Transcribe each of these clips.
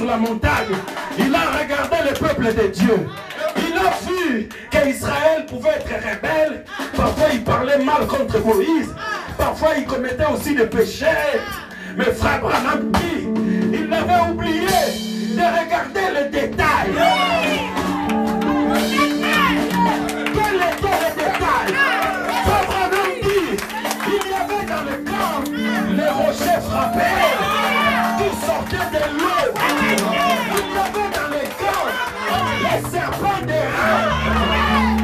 la montagne, il a regardé le peuple de Dieu. Il a vu qu'Israël pouvait être rebelle. Parfois il parlait mal contre Moïse. Parfois il commettait aussi des péchés. Mais frère Branham dit, il avait oublié de regarder le détail. Quel était le détail? Frère Branham dit, il y avait dans le camp les rochers frappés qui sortaient de l'eau. Il y avait dans le camp les serpents des reins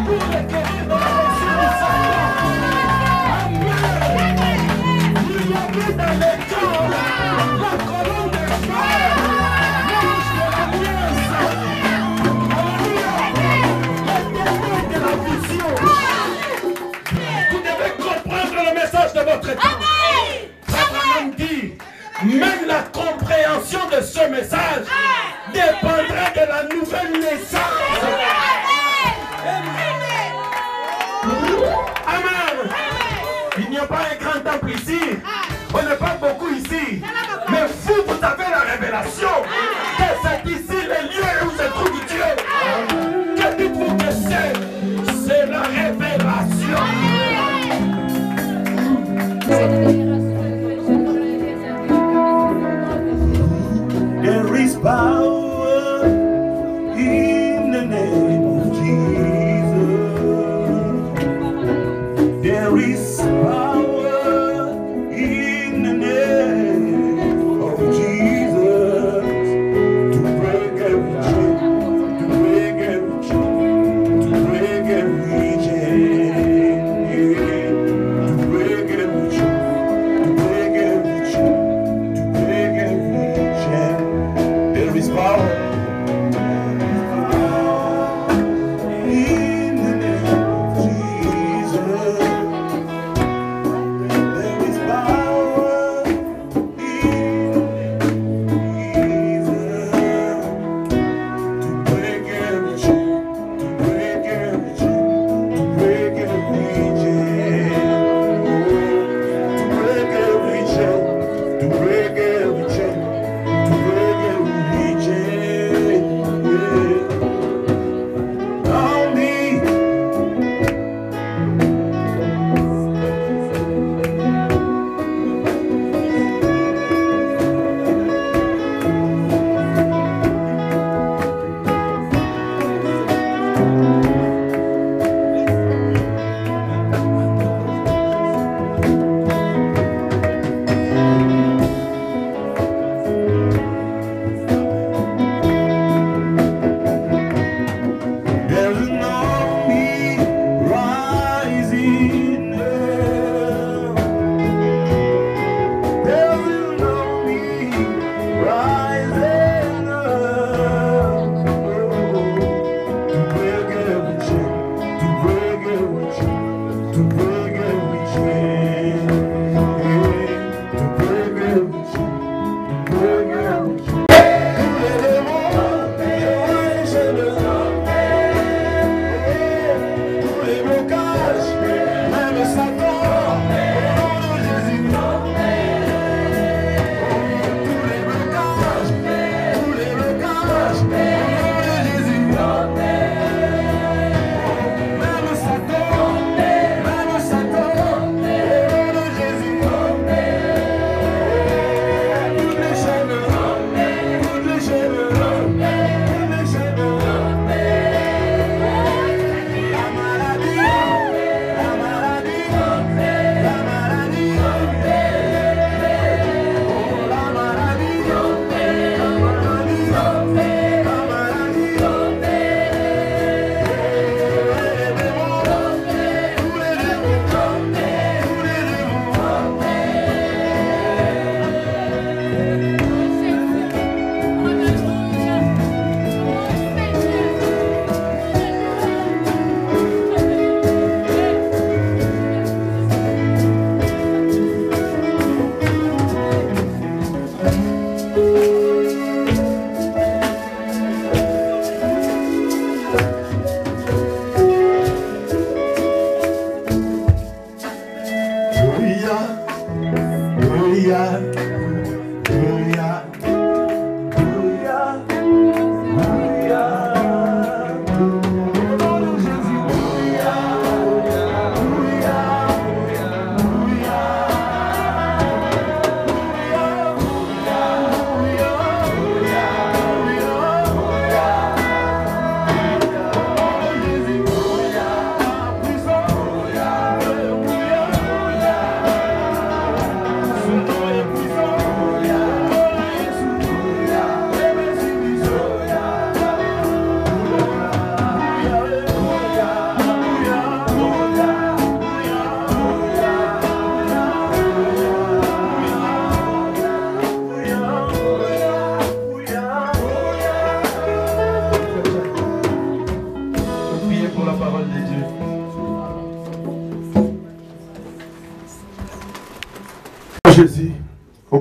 pour les guérir de la blessure du Satan. Amen. Il y avait dans le camp la colonne de feu, l'ange de l'alliance. Alléluia. Le témoin de la vision. Vous devez comprendre le message de votre temps. Abraham dit, même la compréhension de ce message dépendra de la nouvelle naissance. Amen. Il n'y a pas un grand temple ici. On n'est pas beaucoup ici. Mais vous, vous avez la révélation que c'est ici le lieu où se trouve Dieu. Que dites-vous que c'est? C'est la révélation. There is power in the name of Jesus. There is power in the name of Jesus to break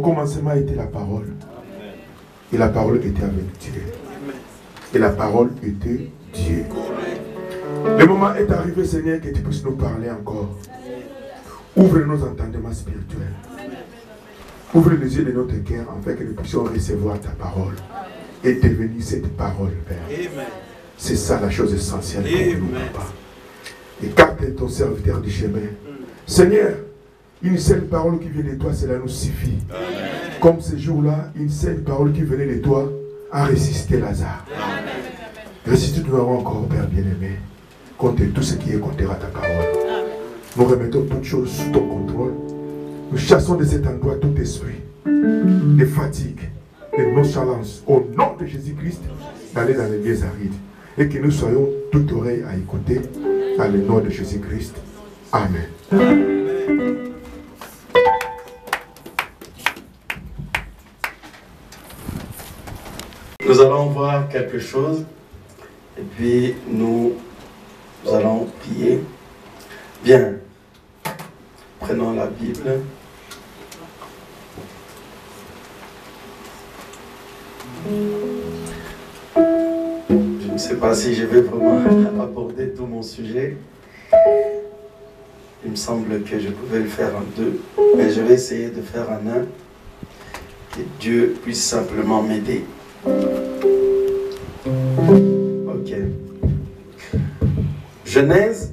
commencement était la parole. Et la parole était avec Dieu. Et la parole était Dieu. Le moment est arrivé, Seigneur, que tu puisses nous parler encore. Ouvre nos entendements spirituels. Ouvre les yeux de notre cœur afin que nous puissions recevoir ta parole et devenir cette parole, Père. C'est ça la chose essentielle pour nous, Papa. Écarte ton serviteur du chemin. Seigneur, une seule parole qui vient de toi, cela nous suffit. Comme ce jour-là, une seule parole qui venait de toi a résisté Lazare. Ressuscite-nous encore, Père bien-aimé. Compte tout ce qui est compté à ta parole. Nous remettons toutes choses sous ton contrôle. Nous chassons de cet endroit tout esprit de fatigue, de nonchalance, au nom de Jésus-Christ, d'aller dans les lieux arides. Et que nous soyons toute oreille à écouter, dans le nom de Jésus-Christ. Amen. Nous allons voir quelque chose et puis nous allons prier. Bien, prenons la Bible. Je ne sais pas si je vais vraiment aborder tout mon sujet. Il me semble que je pouvais le faire en deux, mais je vais essayer de faire en un. Que Dieu puisse simplement m'aider. Ok. Genèse.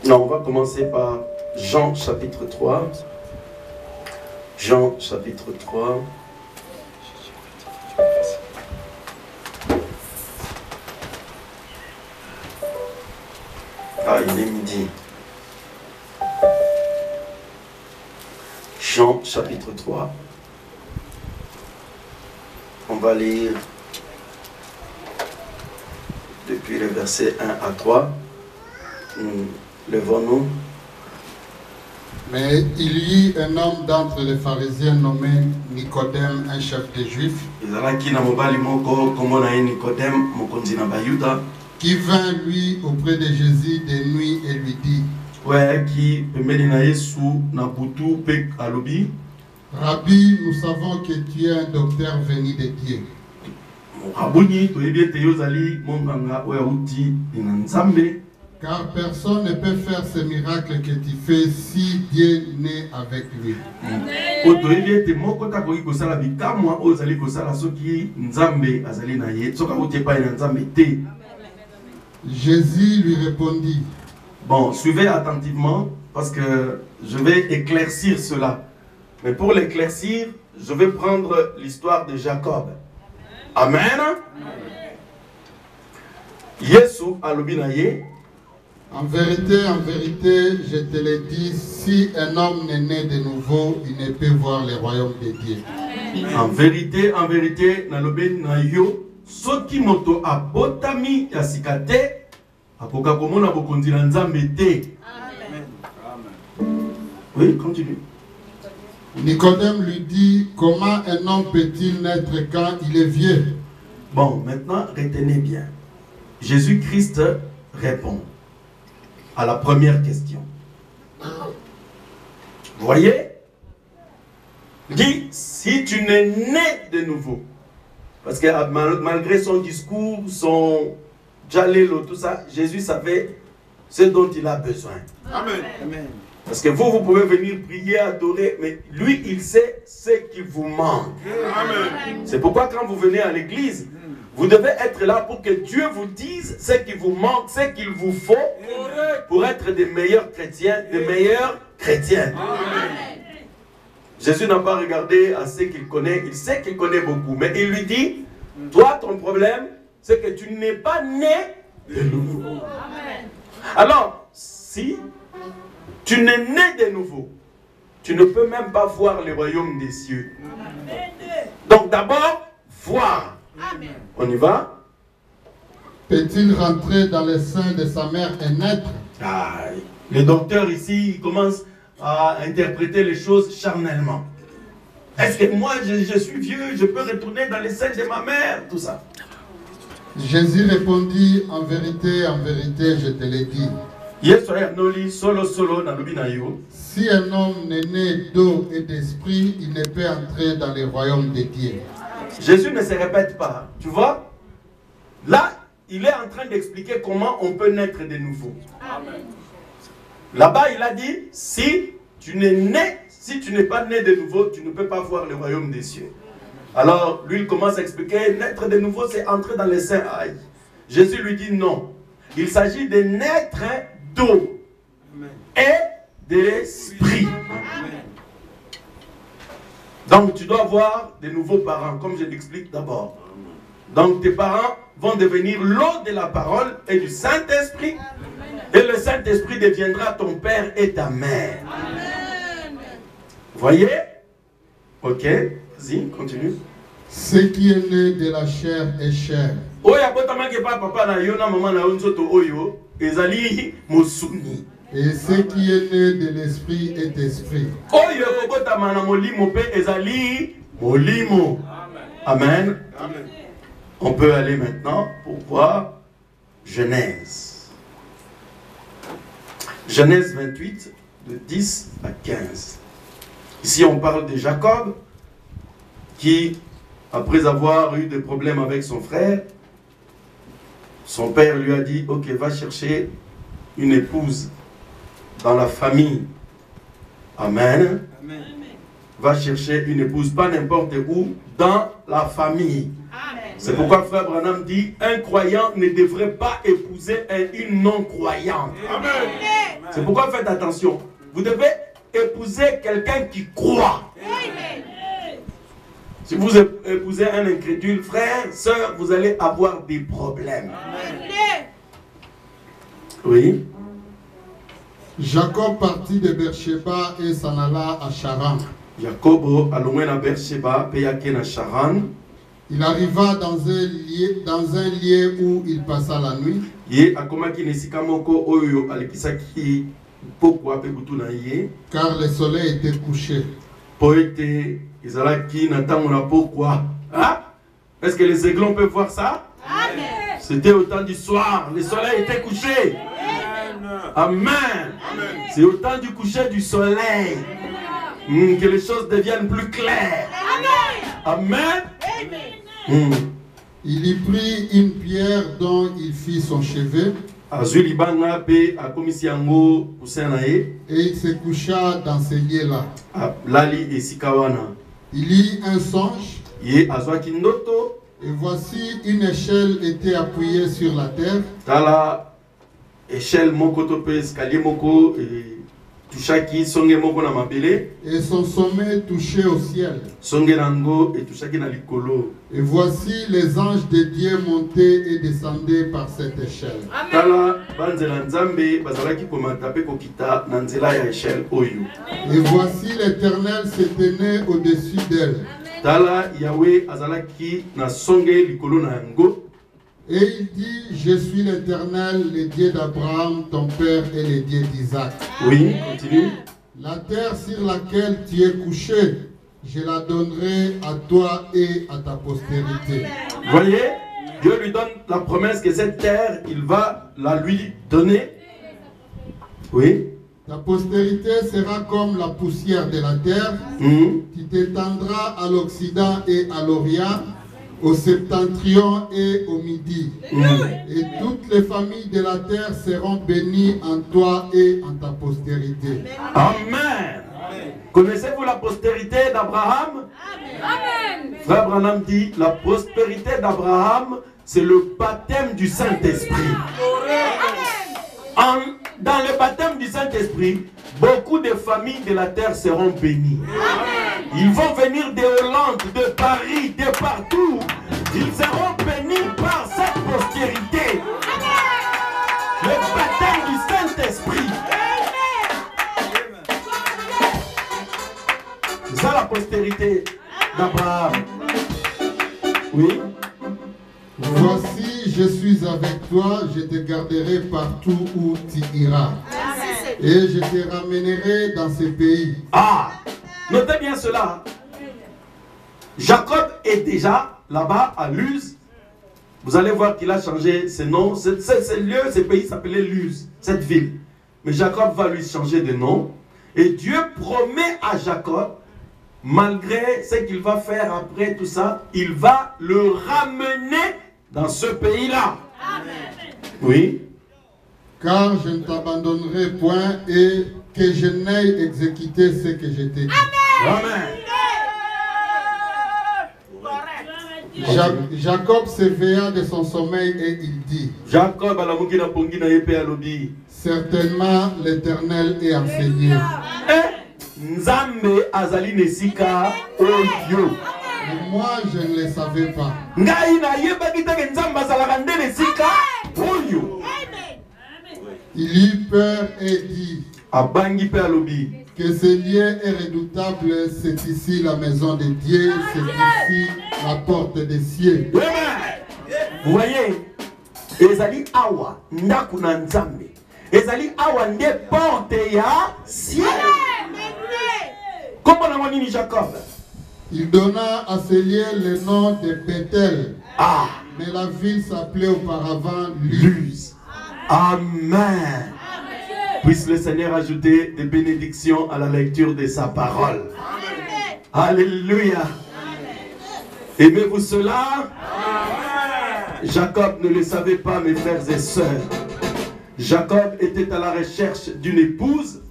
Non, on va commencer par Jean chapitre 3. Jean chapitre 3. Ah, il est midi. Jean chapitre 3. On va lire depuis le verset 1 à 3. Levons-nous. Mais il y eut un homme d'entre les pharisiens nommé Nicodème, un chef des Juifs, qui vint lui auprès de Jésus de nuit et lui dit: Rabbi, nous savons que tu es un docteur venu de Dieu. Car personne ne peut faire ce miracle que tu fais si Dieu n'est avec lui. Jésus lui répondit. Bon, suivez attentivement parce que je vais éclaircir cela. Mais pour l'éclaircir, je vais prendre l'histoire de Jacob. Amen. Yesu alobinaye. En vérité, je te le dis, si un homme n'est né de nouveau, il ne peut voir le royaume de Dieu. En vérité, nalobi na yo, soki moto abotami ya sikate, akoka komona bokonzi na Nzambe te. Oui, continue. Nicodème lui dit, comment un homme peut-il naître quand il est vieux? Bon, maintenant, retenez bien. Jésus-Christ répond à la première question. Vous voyez? Il dit, si tu n'es né de nouveau, parce que malgré son discours, son jalelo, tout ça, Jésus savait ce dont il a besoin. Amen. Amen. Parce que vous pouvez venir prier, adorer, mais lui, il sait ce qui vous manque. C'est pourquoi quand vous venez à l'église, vous devez être là pour que Dieu vous dise ce qui vous manque, ce qu'il vous faut pour être des meilleurs chrétiens, des meilleures chrétiennes. Jésus n'a pas regardé à ce qu'il connaît, il sait qu'il connaît beaucoup, mais il lui dit, toi, ton problème, c'est que tu n'es pas né de nouveau. Alors, si tu n'es né de nouveau, tu ne peux même pas voir le royaume des cieux. Donc d'abord, voir. On y va? Peut-il rentrer dans le sein de sa mère et naître? Les docteurs ici, ils commencent à interpréter les choses charnellement. Est-ce que moi, je suis vieux, je peux retourner dans le sein de ma mère? Tout ça. Jésus répondit, en vérité, je te l'ai dit. Si un homme n'est né d'eau et d'esprit, il ne peut entrer dans le royaume de Dieu. Jésus ne se répète pas, tu vois. Là, il est en train d'expliquer comment on peut naître de nouveau. Là-bas, il a dit, si tu n'es pas né de nouveau, tu ne peux pas voir le royaume des cieux. Alors, lui, il commence à expliquer, naître de nouveau, c'est entrer dans les saints. Aïe. Jésus lui dit non. Il s'agit de naître d'eau et de l'esprit. Donc, tu dois avoir de nouveaux parents, comme je l'explique d'abord. Donc, tes parents vont devenir l'eau de la parole et du Saint-Esprit. Et le Saint-Esprit deviendra ton père et ta mère. Voyez? Ok, vas-y, continue. Ce qui est né de la chair est chair. Et ce qui est né de l'esprit est esprit. Amen. On peut aller maintenant pour voir Genèse. Genèse 28, de 10 à 15. Ici, on parle de Jacob, qui, après avoir eu des problèmes avec son frère, son père lui a dit, ok, va chercher une épouse dans la famille. Amen. Amen. Va chercher une épouse, pas n'importe où, dans la famille. C'est pourquoi frère Branham dit, un croyant ne devrait pas épouser une non-croyante. C'est pourquoi faites attention. Vous devez épouser quelqu'un qui croit. Si vous épousez un incrédule, frère, sœur, vous allez avoir des problèmes. Oui. Jacob partit de Beersheba et s'en alla à Charan. Jacob alloué à Beersheba, payake na Charan. Il arriva dans un lieu où il passa la nuit. Car le soleil était couché. Est-ce que les aiglons peuvent voir ça? C'était au temps du soir, le soleil était couché. Amen. C'est au temps du coucher du soleil que les choses deviennent plus claires. Amen. Il y prit une pierre dont il fit son chevet. Et il se coucha dans ce lieu-là. Il eut un songe. Et voici une échelle était appuyée sur la terre. Et son sommet touchait au ciel. Et voici les anges de Dieu montaient et descendaient par cette échelle. Et voici l'Éternel se tenait au-dessus d'elle. Et il dit, je suis l'Éternel, le Dieu d'Abraham, ton père, et le Dieu d'Isaac. Oui, continue. La terre sur laquelle tu es couché, je la donnerai à toi et à ta postérité. Voyez, Dieu lui donne la promesse que cette terre, il va la lui donner. Oui. Ta postérité sera comme la poussière de la terre. Tu t'étendras à l'Occident et à l'Orient, au septentrion et au midi. Et toutes les familles de la terre seront bénies en toi et en ta postérité. Amen. Connaissez-vous la postérité d'Abraham? Amen. Frère Branham dit, la prospérité d'Abraham, c'est le baptême du Saint-Esprit. Dans le baptême du Saint-Esprit, beaucoup de familles de la terre seront bénies. Ils vont venir de Hollande, de Paris, de partout. Ils seront bénis par cette postérité. Le baptême du Saint-Esprit. C'est ça la postérité d'Abraham. Oui. Voici, je suis avec toi, je te garderai partout où tu iras. Et je te ramènerai dans ce pays. Ah, notez bien cela. Jacob est déjà là-bas à Luz. Vous allez voir qu'il a changé ses noms. Ce lieu, ce pays s'appelait Luz, cette ville. Mais Jacob va lui changer de nom. Et Dieu promet à Jacob, malgré ce qu'il va faire après tout ça, il va le ramener dans ce pays-là. Oui. Car je ne t'abandonnerai point et que je n'aille exécuter ce que je t'ai dit. Amen. Jacob s'éveilla de son sommeil et il dit, Jacob a la mukina pongina yepe alobi. certainement l'Éternel est enseigné. Nzambe azali nesika oyo. Mais moi je ne le savais pas. Ngai na yeba kitake nzambe azalaka nde nesika oyo. Il eut peur et dit, Abangi pe alobi. que ce lieu est redoutable, c'est ici la maison de Dieu, c'est ici la porte des cieux. Vous voyez, ezali awa ndaku na nzambe. Ezali awa nde porte ya ciel. Comment on a dit Jacob? Il donna à ce lieu le nom de Bethel. Ah. Mais la ville s'appelait auparavant Luz. Luz. Amen. Puisse le Seigneur ajouter des bénédictions à la lecture de sa parole. Amen. Alléluia. Aimez-vous cela? Amen. Jacob ne le savait pas, mes frères et sœurs. Jacob était à la recherche d'une épouse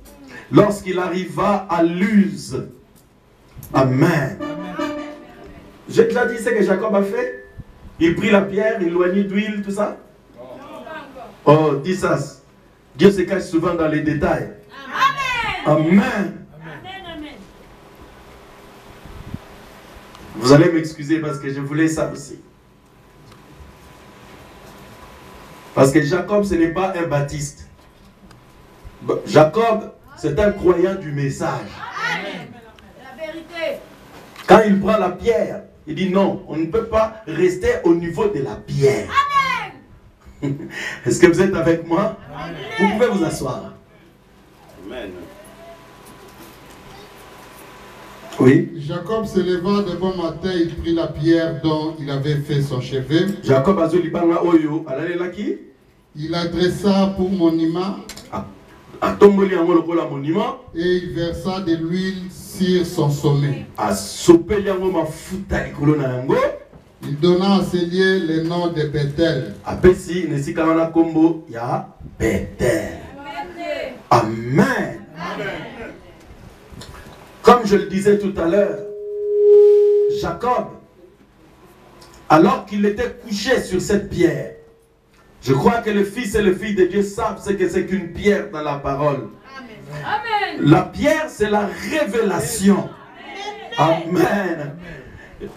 lorsqu'il arriva à Luz. Amen. J'ai déjà dit ce que Jacob a fait. Il prit la pierre, il loignit d'huile, tout ça. Oh, dis ça. Dieu se cache souvent dans les détails. Amen. Amen. Amen. Vous allez m'excuser parce que je voulais ça aussi. Parce que Jacob, ce n'est pas un baptiste. Jacob, c'est un croyant du message. Amen. La vérité. Quand il prend la pierre, il dit non, on ne peut pas rester au niveau de la pierre. Amen. Est-ce que vous êtes avec moi? Amen. Vous pouvez vous asseoir. Amen. Oui. Jacob se leva de bon matin, il prit la pierre dont il avait fait son chevet. Jacob a zolibanga oyo alalelaki. Il adressa pour monument. Et il versa de l'huile sur son sommet. Il donna à ce lieu le nom de Bethel. Amen. Comme je le disais tout à l'heure, Jacob, alors qu'il était couché sur cette pierre, je crois que le fils et le fille de Dieu savent ce que c'est qu'une pierre dans la parole. Amen. La pierre, c'est la révélation. Amen.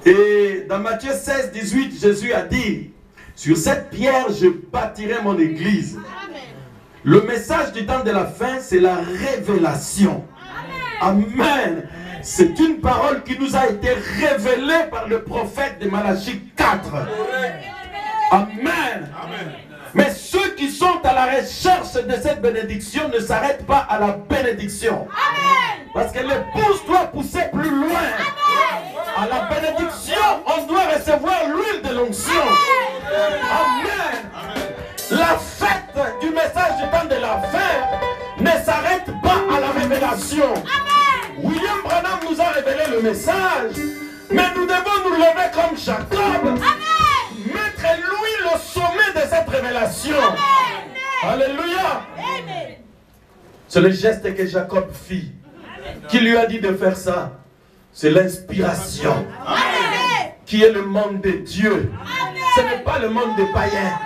Et dans Matthieu 16, 18, Jésus a dit, sur cette pierre, je bâtirai mon église. Amen. Le message du temps de la fin, c'est la révélation. Amen. Amen. C'est une parole qui nous a été révélée par le prophète de Malachie 4. Amen. Amen. Mais ceux qui sont à la recherche de cette bénédiction ne s'arrêtent pas à la bénédiction. Amen. Parce que l'épouse doit pousser plus loin. Amen. À la bénédiction, on doit recevoir l'huile de l'onction. Amen. Amen. La fête du message du temps de la fin ne s'arrête pas à la révélation. Amen. William Branham nous a révélé le message, mais nous devons nous lever comme Jacob. Amen. Mettre l'huile au sommet de cette révélation. Amen. Alléluia. C'est le geste que Jacob fit. Amen. Qui lui a dit de faire ça? C'est l'inspiration. Qui est le monde de Dieu. Amen. Ce n'est pas le monde des païens.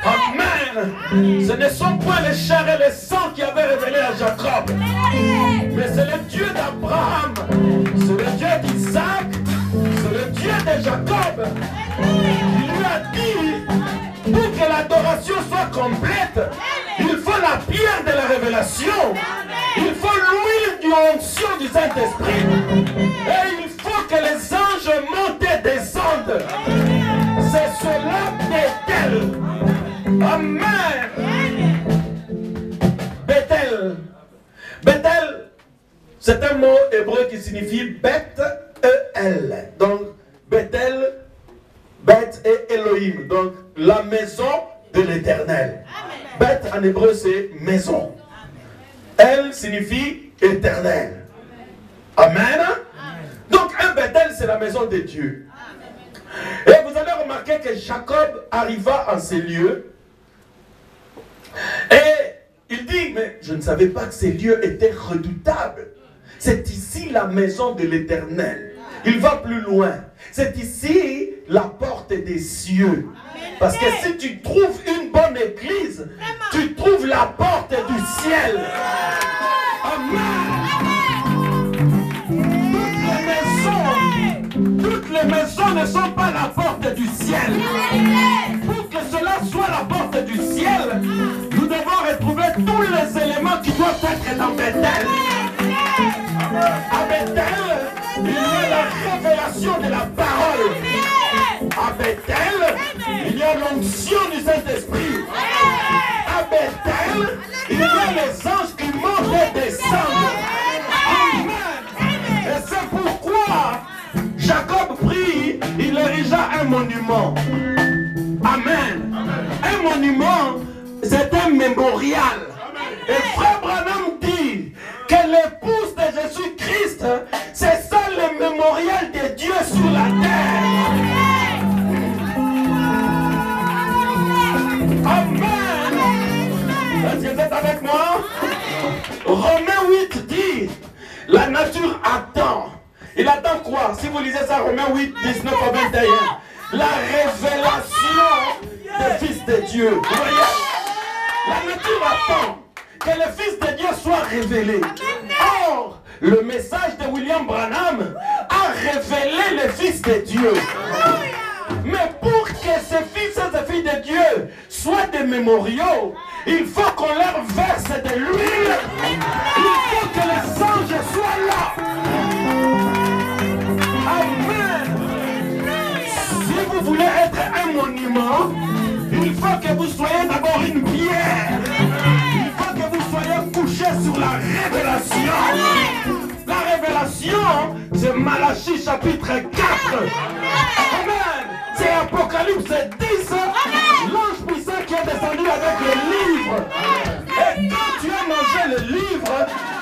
Amen. Ce ne sont point les chairs et les sangs qui avaient révélé à Jacob. Mais c'est le Dieu d'Abraham. C'est le Dieu d'Isaac. C'est le Dieu de Jacob. Il lui a dit, pour que l'adoration soit complète, il faut la pierre de la révélation. Il faut l'huile de l'onction du Saint-Esprit. Et il faut que les anges montent et descendent. C'est cela Bethel. Amen. Bethel. Bethel, c'est un mot hébreu qui signifie Beth E-L. Donc, Bethel, Beth et Elohim. Donc, la maison de l'Éternel. Beth en hébreu, c'est maison. Elle signifie éternelle. Amen. Donc un Bethel, c'est la maison de Dieu. Et vous allez remarquer que Jacob arriva en ces lieux. Et il dit, mais je ne savais pas que ces lieux étaient redoutables. C'est ici la maison de l'Éternel. Il va plus loin. C'est ici la porte des cieux. Parce que si tu trouves une bonne église, tu trouves la porte du ciel. Amen. Toutes les maisons ne sont pas la porte du ciel. Pour que cela soit la porte du ciel, nous devons retrouver tous les éléments qui doivent être dans Bethel. À Bethel, il y a la révélation de la parole. À Bethel, il y a l'onction du Saint-Esprit. À Bethel, il y a les anges qui montent et descendent. Amen. Et c'est pourquoi Jacob prie, il érigea un monument. Amen. Un monument, c'est un mémorial. Et Frère Branham dit que l'épouse de Jésus-Christ, c'est ça le mémorial de Dieu sur la terre. Amen. Est-ce que vous êtes avec moi? Romains 8 dit, la nature attend. Il attend quoi? Si vous lisez ça, Romains 8, 19 à 21. La révélation des fils de Dieu. Vous voyez? La nature attend que le Fils de Dieu soit révélé. Or, le message de William Branham a révélé le Fils de Dieu. Mais pour que ces fils et ces filles de Dieu soient des mémoriaux, il faut qu'on leur verse de l'huile. Il faut que les anges soient là. Amen. Si vous voulez être un monument, il faut que vous soyez d'abord une pierre. Il faut que vous soyez couché sur la révélation. La révélation, c'est Malachie chapitre 4. Amen. C'est Apocalypse 10. L'ange puissant qui est descendu avec le livre. Et quand tu as mangé le livre,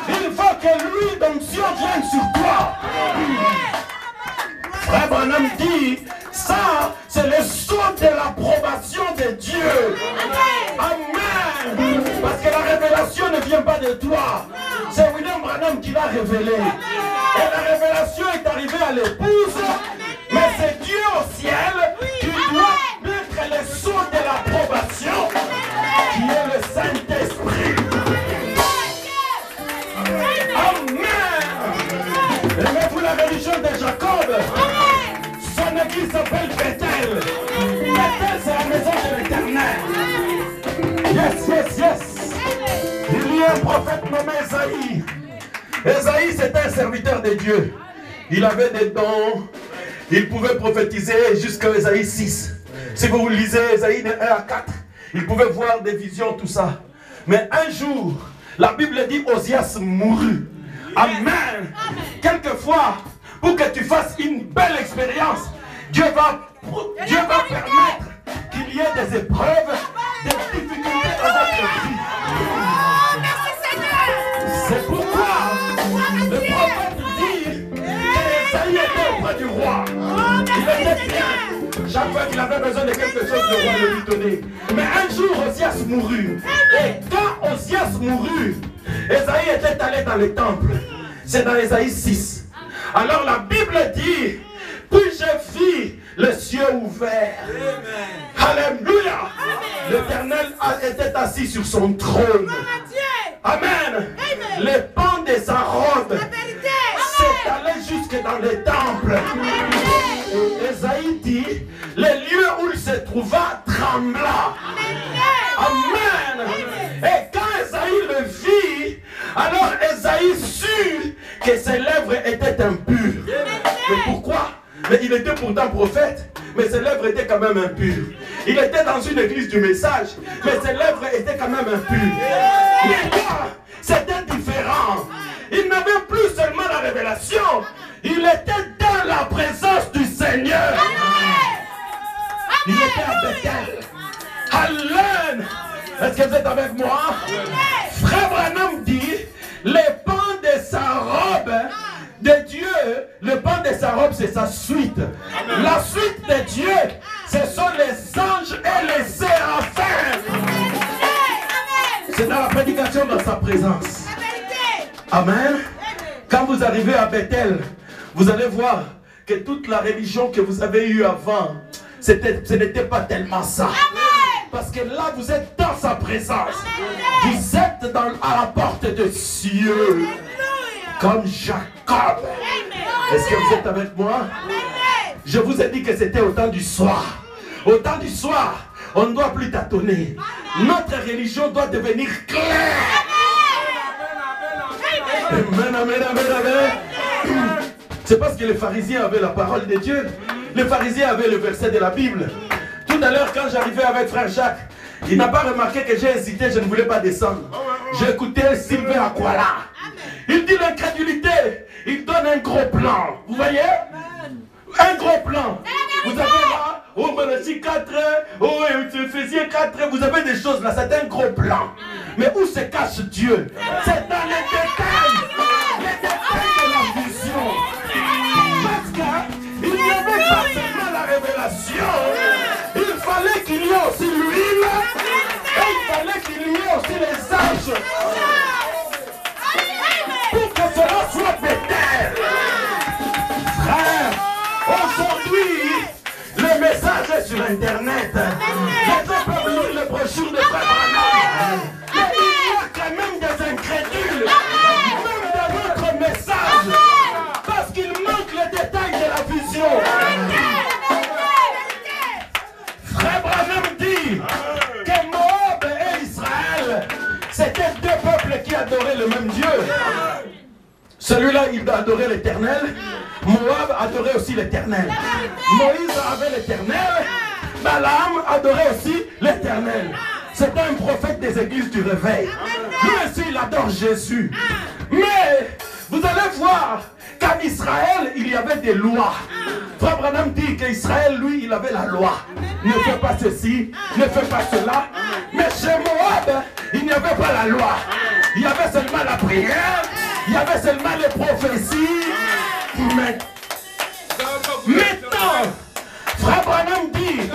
il faut que l'huile d'onction vienne sur toi. Frère Branham dit, ça, c'est le sceau de l'approbation de Dieu. Amen. Parce que la révélation ne vient pas de toi. C'est William Branham qui l'a révélé. Et la révélation est arrivée à l'épouse. Mais c'est Dieu au ciel qui doit mettre le sceau de l'approbation, qui est le Saint-Esprit. Amen. Aimez-vous la religion de Jacob? Son église s'appelle Bethel. Bethel, c'est la maison de l'Éternel. Yes, yes, yes. Il y a un prophète nommé Esaïe. Esaïe, c'était un serviteur de Dieu. Il avait des dons. Il pouvait prophétiser jusqu'à Esaïe 6. Si vous lisez Esaïe 1 à 4, il pouvait voir des visions, tout ça. Mais un jour, la Bible dit Osias mourut. Amen. Quelquefois, pour que tu fasses une belle expérience, Dieu va permettre qu'il y ait des épreuves, des difficultés dans votre vie. C'est pourquoi le prophète dit qu'Esaïe était auprès du roi. Il était bien. Chaque fois qu'il avait besoin de quelque chose, le roi le lui donnait. Mais un jour, Osias mourut. Et quand Osias mourut, Esaïe était allé dans le temple. C'est dans Esaïe 6. Alors la Bible dit, puis je vis le ciel ouvert. Alléluia. L'Éternel était assis sur son trône. Amen. Les pans de sa robe s'étalaient jusque dans le temple. Et Esaïe dit, les lieux où il se trouva trembla. Amen. Et quand Esaïe le vit, alors Esaïe sut que ses lèvres étaient impures. Mais pourquoi? Mais il était pourtant prophète, mais ses lèvres étaient quand même impures. Il était dans une église du message, mais ses lèvres étaient quand même impures. Mais là, c'était différent. Il n'avait plus seulement la révélation, il était dans la présence du Seigneur. Il était à Bethel. Alléluia. Est-ce que vous êtes avec moi? Frère Branham dit, les pans de le pan de sa robe, c'est sa suite. Amen. La suite de Dieu, ce sont les anges et les séraphins. C'est dans la prédication, dans sa présence. Amen. Quand vous arrivez à Bethel, vous allez voir que toute la religion que vous avez eue avant, ce n'était pas tellement ça. Parce que là, vous êtes dans sa présence. Vous êtes à la porte de cieux. Comme Jacob. Est-ce que vous êtes avec moi? Je vous ai dit que c'était au temps du soir. Au temps du soir, on ne doit plus tâtonner. Notre religion doit devenir claire. Amen, amen, amen, amen. C'est parce que les pharisiens avaient la parole de Dieu. Les pharisiens avaient le verset de la Bible. Tout à l'heure, quand j'arrivais avec frère Jacques, il n'a pas remarqué que j'ai hésité, je ne voulais pas descendre. J'ai écouté Sylvain Aquala. Il dit l'incrédulité, il donne un gros plan. Vous voyez? Un gros plan. Vous avez là, oh Malachi 4, oh Éphésiens 4, vous avez des choses là, c'est un gros plan. Mais où se cache Dieu? C'est dans les détails. Les détails de la vision. Parce qu'il n'y avait pas seulement la révélation, il fallait qu'il y ait aussi l'huile, et il fallait qu'il y ait aussi les anges. Pour que cela soit Bethel. Frère, aujourd'hui, le message est sur Internet. Les gens peuvent lire les brochures de Frère Branham. Mais il y a quand même des incrédules, même dans notre message, parce qu'il manque les détails de la vision. Frère Branham dit que Moab et Israël, c'était deux peuples qui adoraient le même Dieu. Celui-là, il adorait l'Éternel. Moab adorait aussi l'Éternel. Moïse avait l'Éternel. Balaam adorait aussi l'Éternel. C'était un prophète des églises du réveil. Lui aussi, il adore Jésus. Mais vous allez voir qu'en Israël, il y avait des lois. Frère Branham dit qu'Israël, lui, il avait la loi. Ne fais pas ceci, ne fais pas cela. Mais chez Moab, il n'y avait pas la loi. Il y avait seulement la prière. Il y avait seulement les prophéties. Mais maintenant, Frère Branham dit,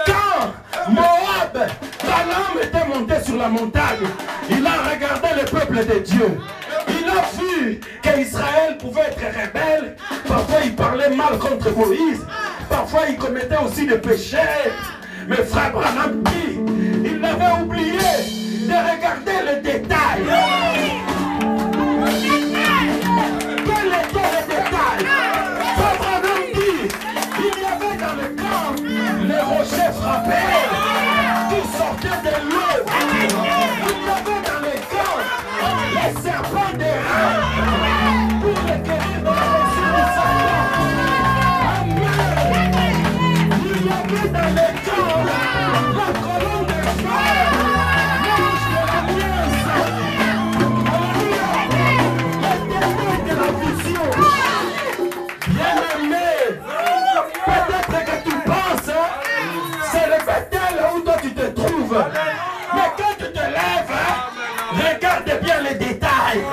quand Moab, Balaam était monté sur la montagne, il a regardé le peuple de Dieu. Il a vu qu'Israël pouvait être rebelle. Parfois il parlait mal contre Moïse. Parfois il commettait aussi des péchés. Mais Frère Branham dit, il avait oublié de regarder les détails. Quel était le détail? Frère Branham dit, il y avait dans le camp les rochers frappés qui sortaient de l'eau. Il y avait dans le camp les serpents des reins pour les guérir de la blessure du Satan. Amen. Il y avait dans le camp la colonne de feu, l'ange de l'alliance. Alléluia. Les détails de la vision. Bien-aimé, peut-être que tu penses, c'est le Bethel où toi tu te trouves. Mais quand tu te lèves, regarde bien les détails.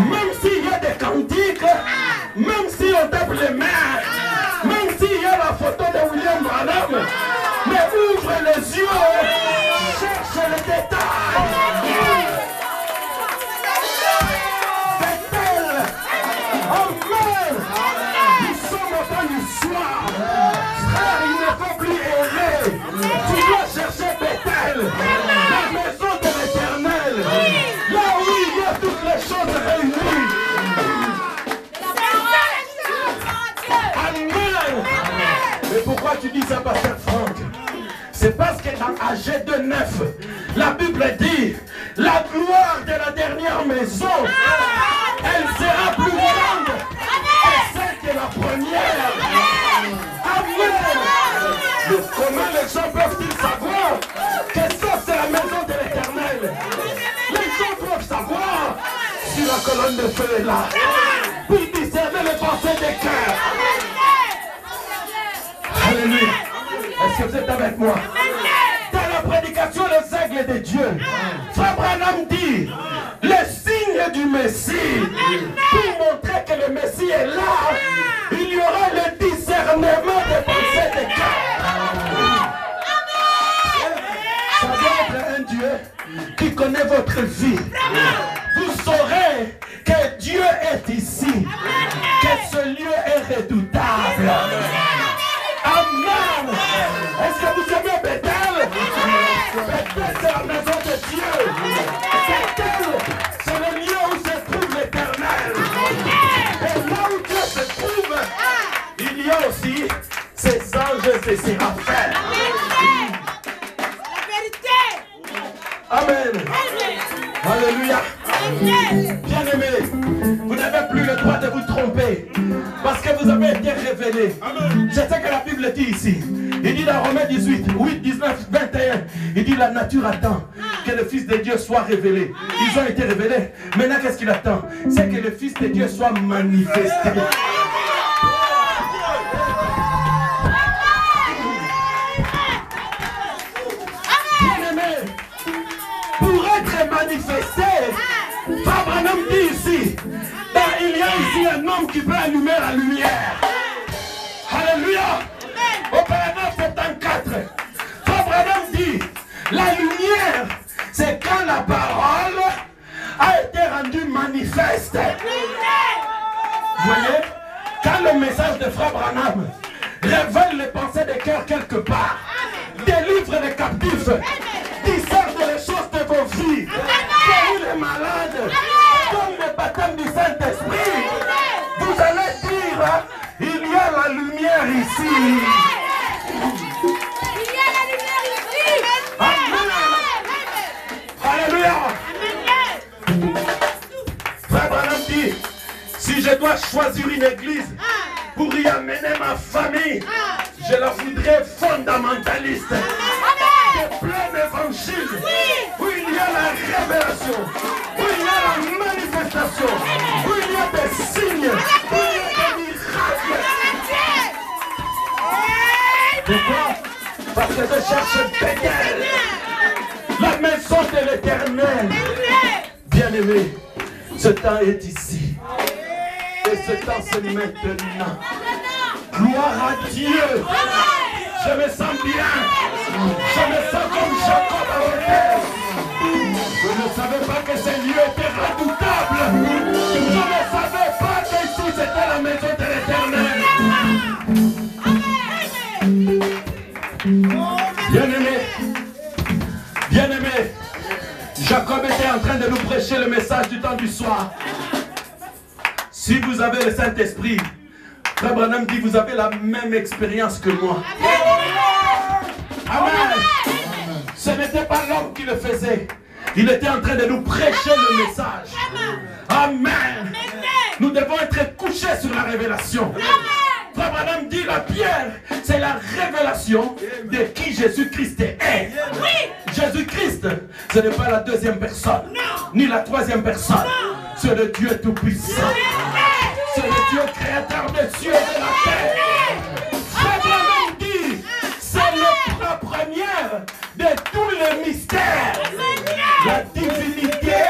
Même s'il y a des cantiques, même si on tape les mains, même s'il y a la photo de William Branham, mais ouvre les yeux, cherche les détails. Bethel, amen. Nous sommes au temps du soir. Frère, il ne faut plus errer. Tu dois chercher Bethel, la maison de l'Éternel, là où il y a toutes les choses réunies. Amen. Mais pourquoi tu dis ça, pasteur Franck? C'est parce que dans AG 2:9, la Bible dit, la gloire de la dernière maison, elle sera plus grande que celle de la première. Amen. Mais comment les gens peuvent-ils savoir que ça c'est la maison de l'Éternel? Les gens doivent savoir si la colonne de feu est là, pour discerner les pensées des cœurs. Alléluia. Est-ce que vous êtes avec moi? Dans la prédication, les aigles de Dieu, Frère Branham dit, le signe du Messie, pour montrer que que le Messie est là, il y aura le discernement des pensées des cœurs. Ça doit être un Dieu qui connaît votre vie. Vous saurez que Dieu est ici, que ce lieu est redoutable. Amen. Est-ce que vous aimez Bethel? Bethel, c'est la maison de Dieu. Bethel, c'est le lieu où se trouve l'Éternel. Et là où Dieu se trouve, il y a aussi ses anges et ses séraphins. Amen. Alléluia. Bien-aimés, vous n'avez plus le droit de vous tromper parce que vous avez été révélés. C'est ce que la Bible dit ici. Il dit dans Romains 18, 8, 19, 21, il dit la nature attend que le Fils de Dieu soit révélé. Ils ont été révélés. Maintenant, qu'est-ce qu'il attend? C'est que le Fils de Dieu soit manifesté. Manifesté. Abraham dit ici, il y a ici un homme qui peut allumer la lumière. Alléluia. Au paragraphe 74, Abraham dit, la lumière, c'est quand la parole a été rendue manifeste. Vous voyez, quand le message de Frère Branham révèle les pensées des cœurs quelque part, délivre les captifs, discerne les choses de vos vies, guérit les malades, donne le baptême du Saint-Esprit, vous allez dire, il y a la lumière ici. Il y a la lumière ici. Amen. Alléluia. Frère Branham dit, si je dois choisir une église pour y amener ma famille, je la voudrais fondamentaliste, de plein d'évangile, où il y a la révélation, où il y a la manifestation, où il y a des signes, où il y a des miracles. Pourquoi? Parce que je cherche Bethel, la maison de l'Éternel. Bien-aimé, ce temps est ici. Et ce temps c'est maintenant. Gloire à Dieu. Je me sens bien. Je me sens comme Jacob à Bethel. Je ne savais pas que ce lieu était redoutable. Je ne savais pas que ici c'était la maison de l'Éternel. Bien-aimé, bien-aimé, Jacob était en train de nous prêcher le message du temps du soir. Si vous avez le Saint-Esprit, Frère Branham dit, vous avez la même expérience que moi. Amen. Ce n'était pas l'homme qui le faisait. Il était en train de nous prêcher le message. Amen. Nous devons être couchés sur la révélation. Frère Branham dit, la pierre, c'est la révélation de qui Jésus-Christ est. Jésus-Christ, ce n'est pas la deuxième personne, ni la troisième personne. C'est le Dieu Tout-Puissant. C'est le Dieu créateur des cieux et de la terre. Frère Branham dit, c'est la première de tous les mystères. La divinité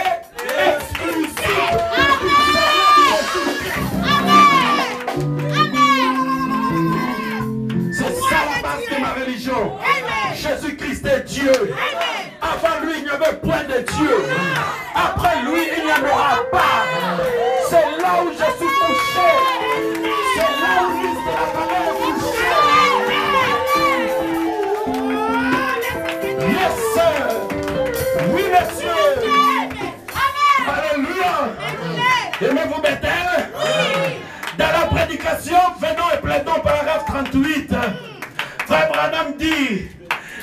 exclusive du Seigneur Jésus-Christ. C'est ça la base de ma religion. Jésus-Christ est Dieu. Avant lui, il n'y avait point de Dieu. Après lui, il n'y en aura pas. C'est là où je suis couché. C'est là où Christ de la parole est couché. Yes, sir. Oui, monsieur. Alléluia. Aimez-vous Bethel? Dans la prédication, venons et plaidons, paragraphe 38. Frère Branham dit,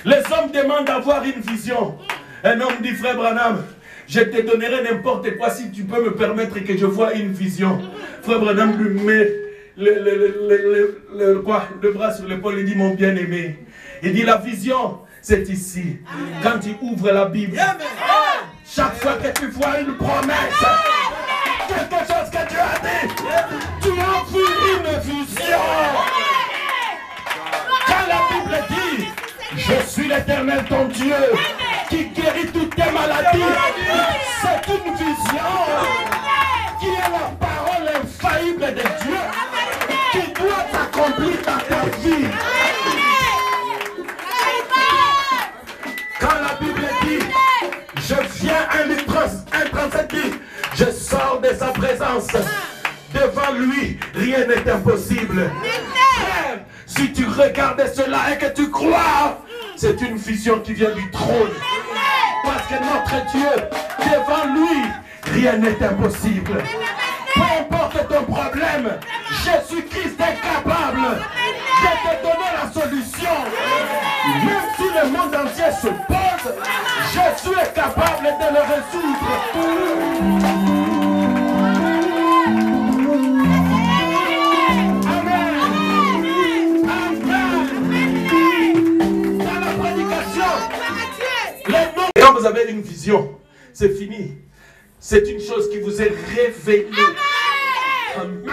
les hommes demandent d'avoir une vision. Un homme dit, Frère Branham, je te donnerai n'importe quoi si tu peux me permettre que je vois une vision. Frère Branham lui met le bras sur l'épaule et dit, mon bien-aimé. Il dit, la vision, c'est ici. Quand tu ouvres la Bible, chaque fois que tu vois une promesse, quelque chose que Dieu a dit, tu as vu une vision. Quand la Bible dit, je suis l'Éternel ton Dieu, qui guérit toutes tes maladies, c'est une vision qui est la parole infaillible de Dieu qui doit s'accomplir dans ta vie. Quand la Bible dit, je viens, 1:37 dit, je sors de sa présence. Devant lui, rien n'est impossible. Frère, si tu regardes cela et que tu crois, c'est une vision qui vient du trône. Parce que notre Dieu, devant lui, rien n'est impossible. Peu importe ton problème, Jésus-Christ est capable de te donner la solution. Même si le monde entier se pose, Jésus est capable de le résoudre. Et quand vous avez une vision, c'est fini. C'est une chose qui vous est révélée. Amen.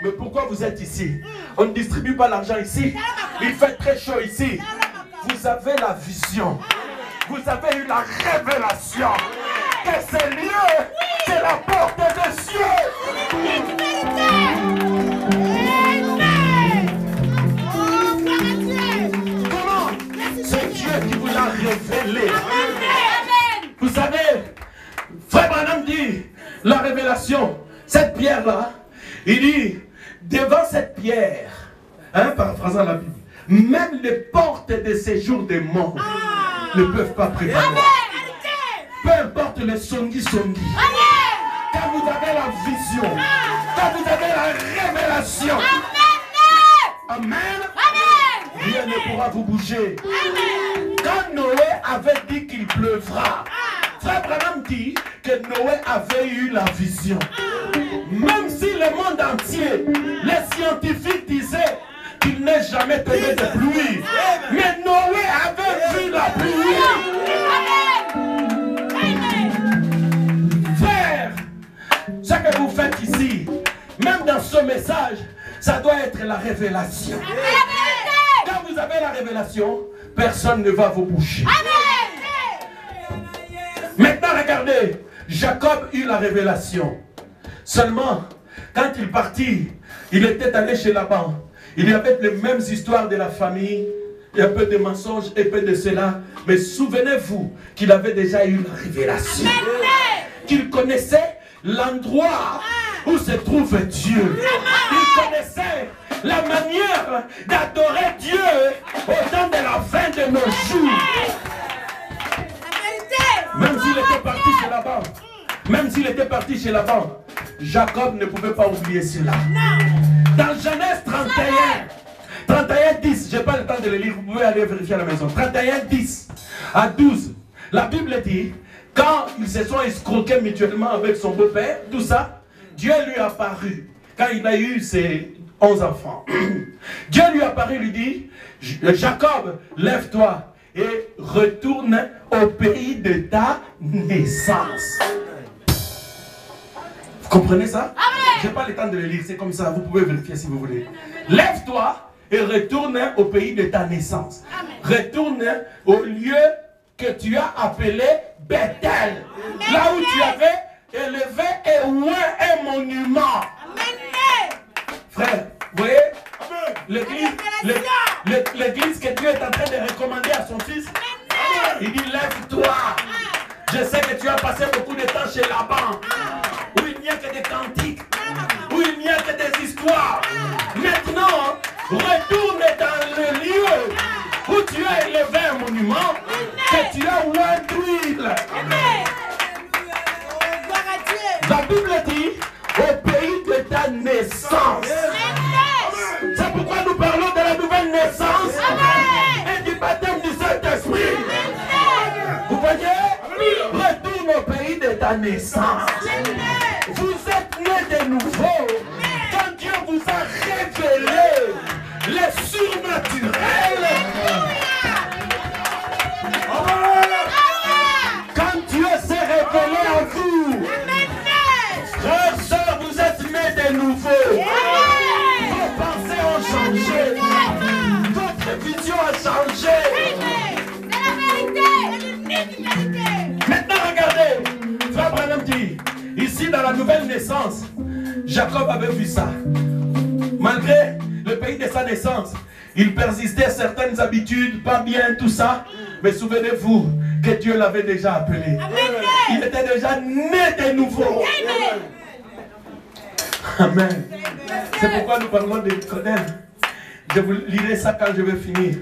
Mais pourquoi vous êtes ici? On ne distribue pas l'argent ici. Il fait très chaud ici. Vous avez la vision. Vous avez eu la révélation que ce lieu, c'est la porte des cieux. Comment? C'est Dieu qui vous l'a révélé. Vous savez, Frère Branham dit, la révélation, cette pierre-là, il dit, devant cette pierre, paraphrasant la Bible, même les portes de séjour des morts ne peuvent pas prévaloir. Peu importe le songi. Quand vous avez la vision, quand vous avez la révélation, Amen. Rien ne pourra vous bouger. Quand Noé avait dit qu'il pleuvra, Frère Branham dit que Noé avait eu la vision. Même si le monde entier, les scientifiques disaient qu'il n'est jamais tombé de pluie, mais Noé avait vu la pluie. Frère, ce que vous faites ici, même dans ce message, ça doit être la révélation. Quand vous avez la révélation, personne ne va vous bouger. Maintenant, regardez, Jacob eut la révélation. Seulement, quand il partit, il était allé chez Laban. Il y avait les mêmes histoires de la famille, il y a un peu de mensonges et peu de cela. Mais souvenez-vous qu'il avait déjà eu la révélation. Qu'il connaissait l'endroit où se trouve Dieu. Il connaissait la manière d'adorer Dieu au temps de la fin de nos jours. Même s'il était parti chez Laban, même s'il était parti chez Laban, Jacob ne pouvait pas oublier cela. Dans Genèse 31, 10, je n'ai pas le temps de le lire, vous pouvez aller vérifier à la maison. 31, 10 à 12, la Bible dit, quand ils se sont escroqués mutuellement avec son beau-père, tout ça, Dieu lui a apparu. Quand il a eu ses 11 enfants, Dieu lui a apparu, lui dit, Jacob, lève-toi et retourne au pays de ta naissance. Vous comprenez ça? Je n'ai pas le temps de le lire, c'est comme ça, vous pouvez vérifier si vous voulez. Lève-toi et retourne au pays de ta naissance. Retourne au lieu que tu as appelé Bethel. Là où tu avais élevé et oint un monument. Frère, vous voyez? L'église que Dieu est en train de recommander à son fils, il dit lève-toi. Je sais que tu as passé beaucoup de temps chez Laban, où il n'y a que des cantiques, où il n'y a que des histoires. Maintenant, retourne dans le lieu où tu as élevé un monument, que tu as oint d'huile. La Bible dit au pays de ta naissance. C'est pourquoi nous parlons de la nouvelle naissance et du baptême du Saint-Esprit. Vous voyez? Retourne au pays de ta naissance. Vous êtes nés de nouveau. Quand Dieu vous a révélé le surnaturel. Quand Dieu s'est révélé en vous. Frères, sœurs, vous êtes nés de nouveau. Vos pensées ont changé. Votre vision a changé. Maintenant, regardez. Frère Branham dit, ici dans la nouvelle naissance, Jacob avait vu ça. Malgré le pays de sa naissance, il persistait certaines habitudes, pas bien, tout ça. Mais souvenez-vous que Dieu l'avait déjà appelé. Il était déjà né de nouveau. Amen. C'est pourquoi nous parlons de Nicodème. Je vous lirai ça quand je vais finir.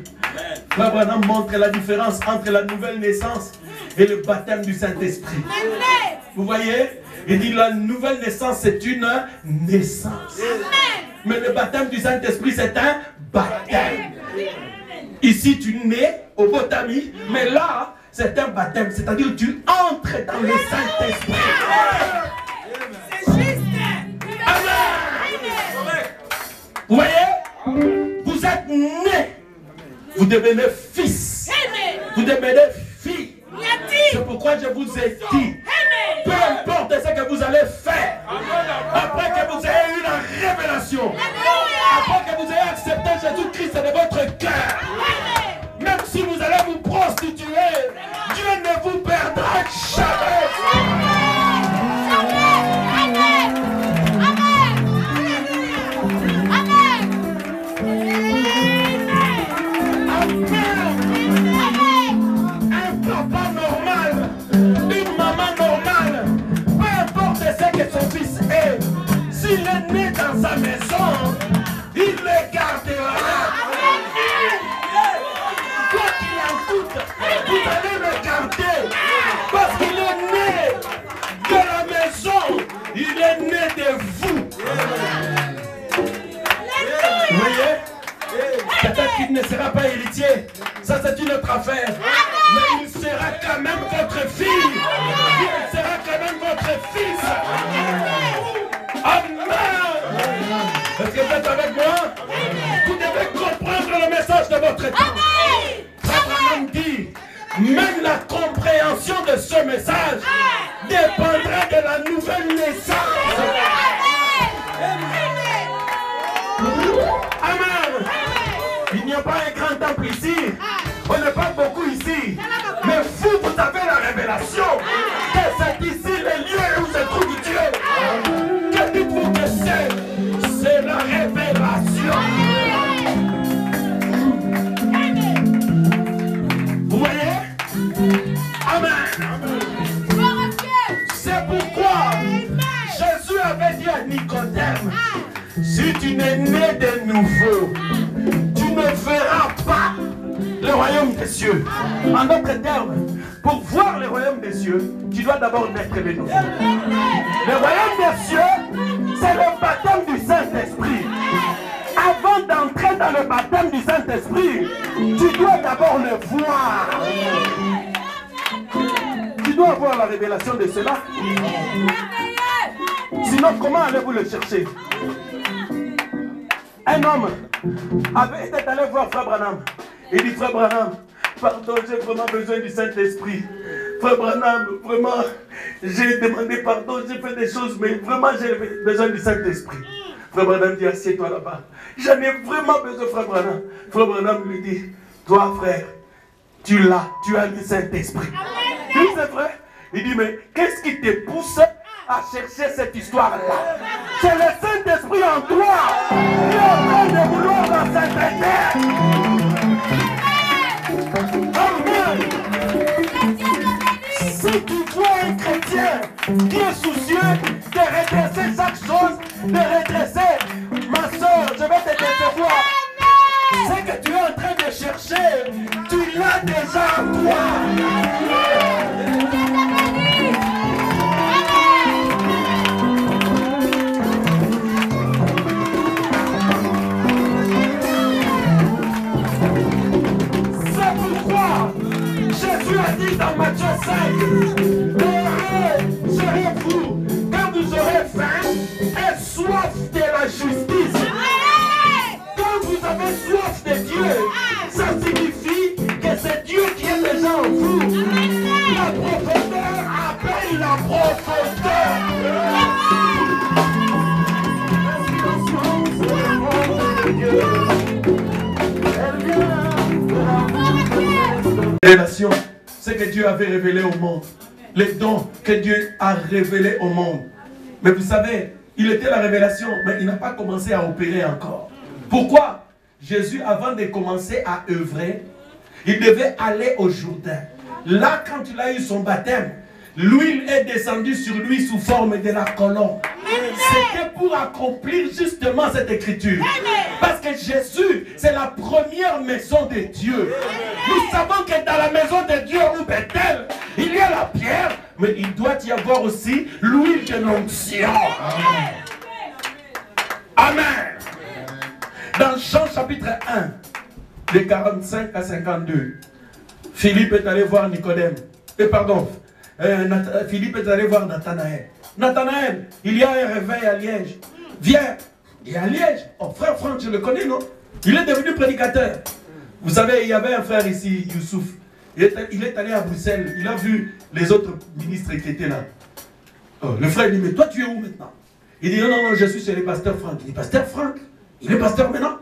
Frère Branham montre la différence entre la nouvelle naissance et le baptême du Saint-Esprit. Vous voyez? Il dit la nouvelle naissance c'est une naissance. Mais le baptême du Saint-Esprit c'est un baptême. Ici tu nais au Botami, mais là c'est un baptême, c'est-à-dire tu entres dans le Saint-Esprit. C'est juste. Amen. Vous voyez? Vous êtes nés. Vous devenez fils. Vous devenez fille. C'est pourquoi je vous ai dit, peu importe ce que vous allez faire, après que vous ayez eu la révélation, après que vous ayez accepté Jésus-Christ de votre cœur, même si vous allez vous prostituer, Dieu ne vous perdra jamais. S'il est né dans sa maison, il le gardera. Quoi qu'il en coûte, vous allez le garder. Parce qu'il est né de la maison, il est né de vous. Vous voyez? Peut-être qu'il ne sera pas héritier. Ça, c'est une autre affaire. Mais il sera quand même votre fille. Il sera quand même votre fils. Amen. Est-ce que vous êtes avec moi? Vous devez comprendre le message de votre temps. Abraham dit, même la compréhension de ce message dépendra de la nouvelle naissance. Amen. Il n'y a pas un grand temple ici. On n'est pas beaucoup ici. Mais vous avez la révélation que c'est ici le lieu où se trouve Dieu. Que dites-vous que c'est? C'est la révélation. Vous voyez? Amen. C'est pourquoi Jésus avait dit à Nicodème, si tu n'es né de nouveau, tu ne verras pas le royaume des cieux. En d'autres termes, pour voir le royaume des cieux, tu dois d'abord naître de nouveau. Le royaume des cieux, c'est le baptême du Saint-Esprit. Avant d'entrer dans le baptême du Saint-Esprit, tu dois d'abord le voir. Tu dois avoir la révélation de cela. Sinon, comment allez-vous le chercher? Un homme était allé voir Frère Branham. Il dit, Frère Branham, pardon, j'ai vraiment besoin du Saint-Esprit. Frère Branham, vraiment, j'ai demandé pardon, j'ai fait des choses, mais vraiment j'ai besoin du Saint-Esprit. Frère Branham dit, assieds-toi là-bas. J'en ai vraiment besoin, Frère Branham. Frère Branham lui dit, toi frère, tu l'as, tu as le Saint-Esprit. Il dit, c'est vrai. Il dit, mais qu'est-ce qui te pousse à chercher cette histoire-là? C'est le Saint-Esprit en toi qui est en train de vouloir dans cette terre. Amen. Si tu vois un chrétien qui est soucieux de redresser chaque chose, de redresser, ma soeur, je vais te décevoir. Ce que tu es en train de chercher, tu l'as déjà en toi. Jésus a dit dans Matthieu 5, heureux serez-vous quand vous aurez faim et soif de la justice. Quand vous avez soif de Dieu, ça signifie que c'est Dieu qui est déjà en vous. La profondeur appelle la profondeur. Révélation, c'est que Dieu avait révélé au monde. Les dons que Dieu a révélés au monde. Mais vous savez, il était la révélation, mais il n'a pas commencé à opérer encore. Pourquoi? Jésus, avant de commencer à œuvrer, il devait aller au Jourdain. Là, quand il a eu son baptême, l'huile est descendue sur lui sous forme de la colombe. C'était pour accomplir justement cette écriture. Parce que Jésus, c'est la première maison de Dieu. Nous savons que dans la maison de Dieu ou Bethel, il y a la pierre, mais il doit y avoir aussi l'huile de l'onction. Amen. Dans Jean chapitre 1, de 45 à 52, Philippe est allé voir Nicodème. Philippe est allé voir Nathanaël. Nathanaël, il y a un réveil à Liège. Viens. Et à Liège, oh, frère Franck, je le connais, non? Il est devenu prédicateur. Vous savez, il y avait un frère ici, Youssouf. Il est allé à Bruxelles. Il a vu les autres ministres qui étaient là. Oh, le frère dit, mais toi, tu es où maintenant? Il dit, non, je suis chez le pasteur Franck. Il dit, pasteur Franck? Il est pasteur maintenant?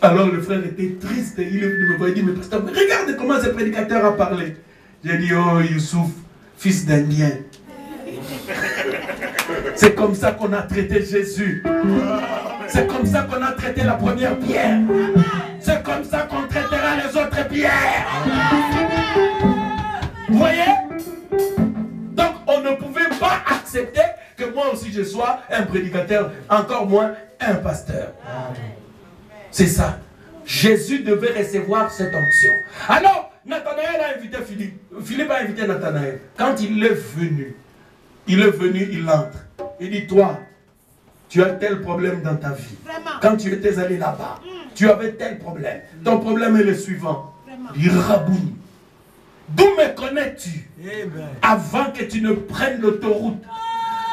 Alors le frère était triste. Il est venu me voir. Il dit, mais pasteur, mais regarde comment ce prédicateur a parlé. J'ai dit, oh, Youssouf, fils d'Indien. C'est comme ça qu'on a traité Jésus. C'est comme ça qu'on a traité la première pierre. C'est comme ça qu'on traitera les autres pierres. Vous voyez? Donc on ne pouvait pas accepter que moi aussi je sois un prédicateur, encore moins un pasteur. C'est ça. Jésus devait recevoir cette onction. Alors, Nathanaël a invité Philippe. Philippe a invité Nathanaël. Quand il est venu, il entre. Il dit, toi, tu as tel problème dans ta vie. Vraiment? Quand tu étais allé là-bas, tu avais tel problème. Ton problème est le suivant. Il dit, Rabouni, d'où me connais-tu? Avant que tu ne prennes l'autoroute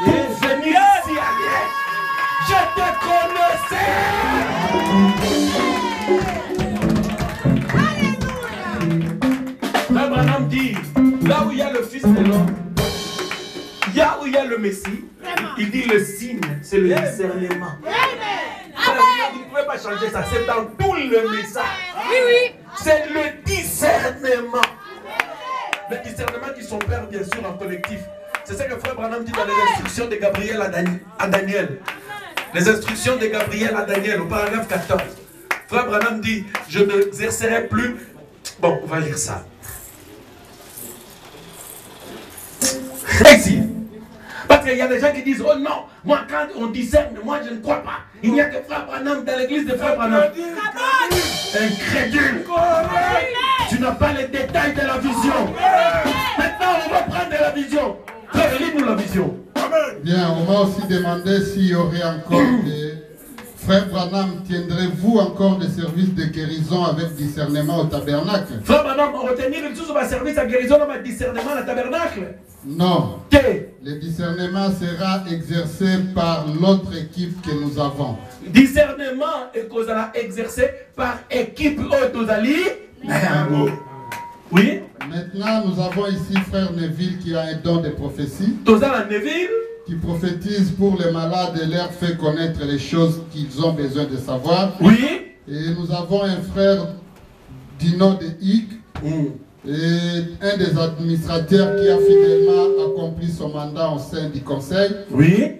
pour venir ici à Liège, je te connaissais. Frère Branham dit, là où il y a le Fils de l'homme, où il y a le Messie, il dit le signe, c'est le discernement. Vous ne pouvez pas changer ça, c'est dans tout le message. Oui. C'est le discernement. Le discernement qui s'opère bien sûr en collectif. C'est ça que Frère Branham dit dans les instructions de Gabriel à Daniel. Les instructions de Gabriel à Daniel au paragraphe 14. Frère Branham dit, je n'exercerai plus. Bon, on va lire ça. Ici. Parce qu'il y a des gens qui disent, oh non, moi quand on discerne, moi je ne crois pas. Il n'y a que Frère Branham dans l'église de Frère Branham. Incrédule. Tu n'as pas les détails de la vision. Maintenant on va prendre la vision. Frère, lis-nous la vision. Bien, on m'a aussi demandé s'il y aurait encore des... Frère Branham, tiendrez-vous encore des services de guérison avec discernement au tabernacle? Frère Branham, on retenir une chose au service à guérison avec discernement au tabernacle? Non. Que? Le discernement sera exercé par l'autre équipe que nous avons. Discernement est exercé par équipe Otozali. Oui. Maintenant, nous avons ici Frère Neville qui a un don de prophétie. Tozala Neville. Qui prophétise pour les malades et leur fait connaître les choses qu'ils ont besoin de savoir. Oui. Et nous avons un frère Dino de Hig, et un des administrateurs qui a fidèlement accompli son mandat au sein du conseil. Oui.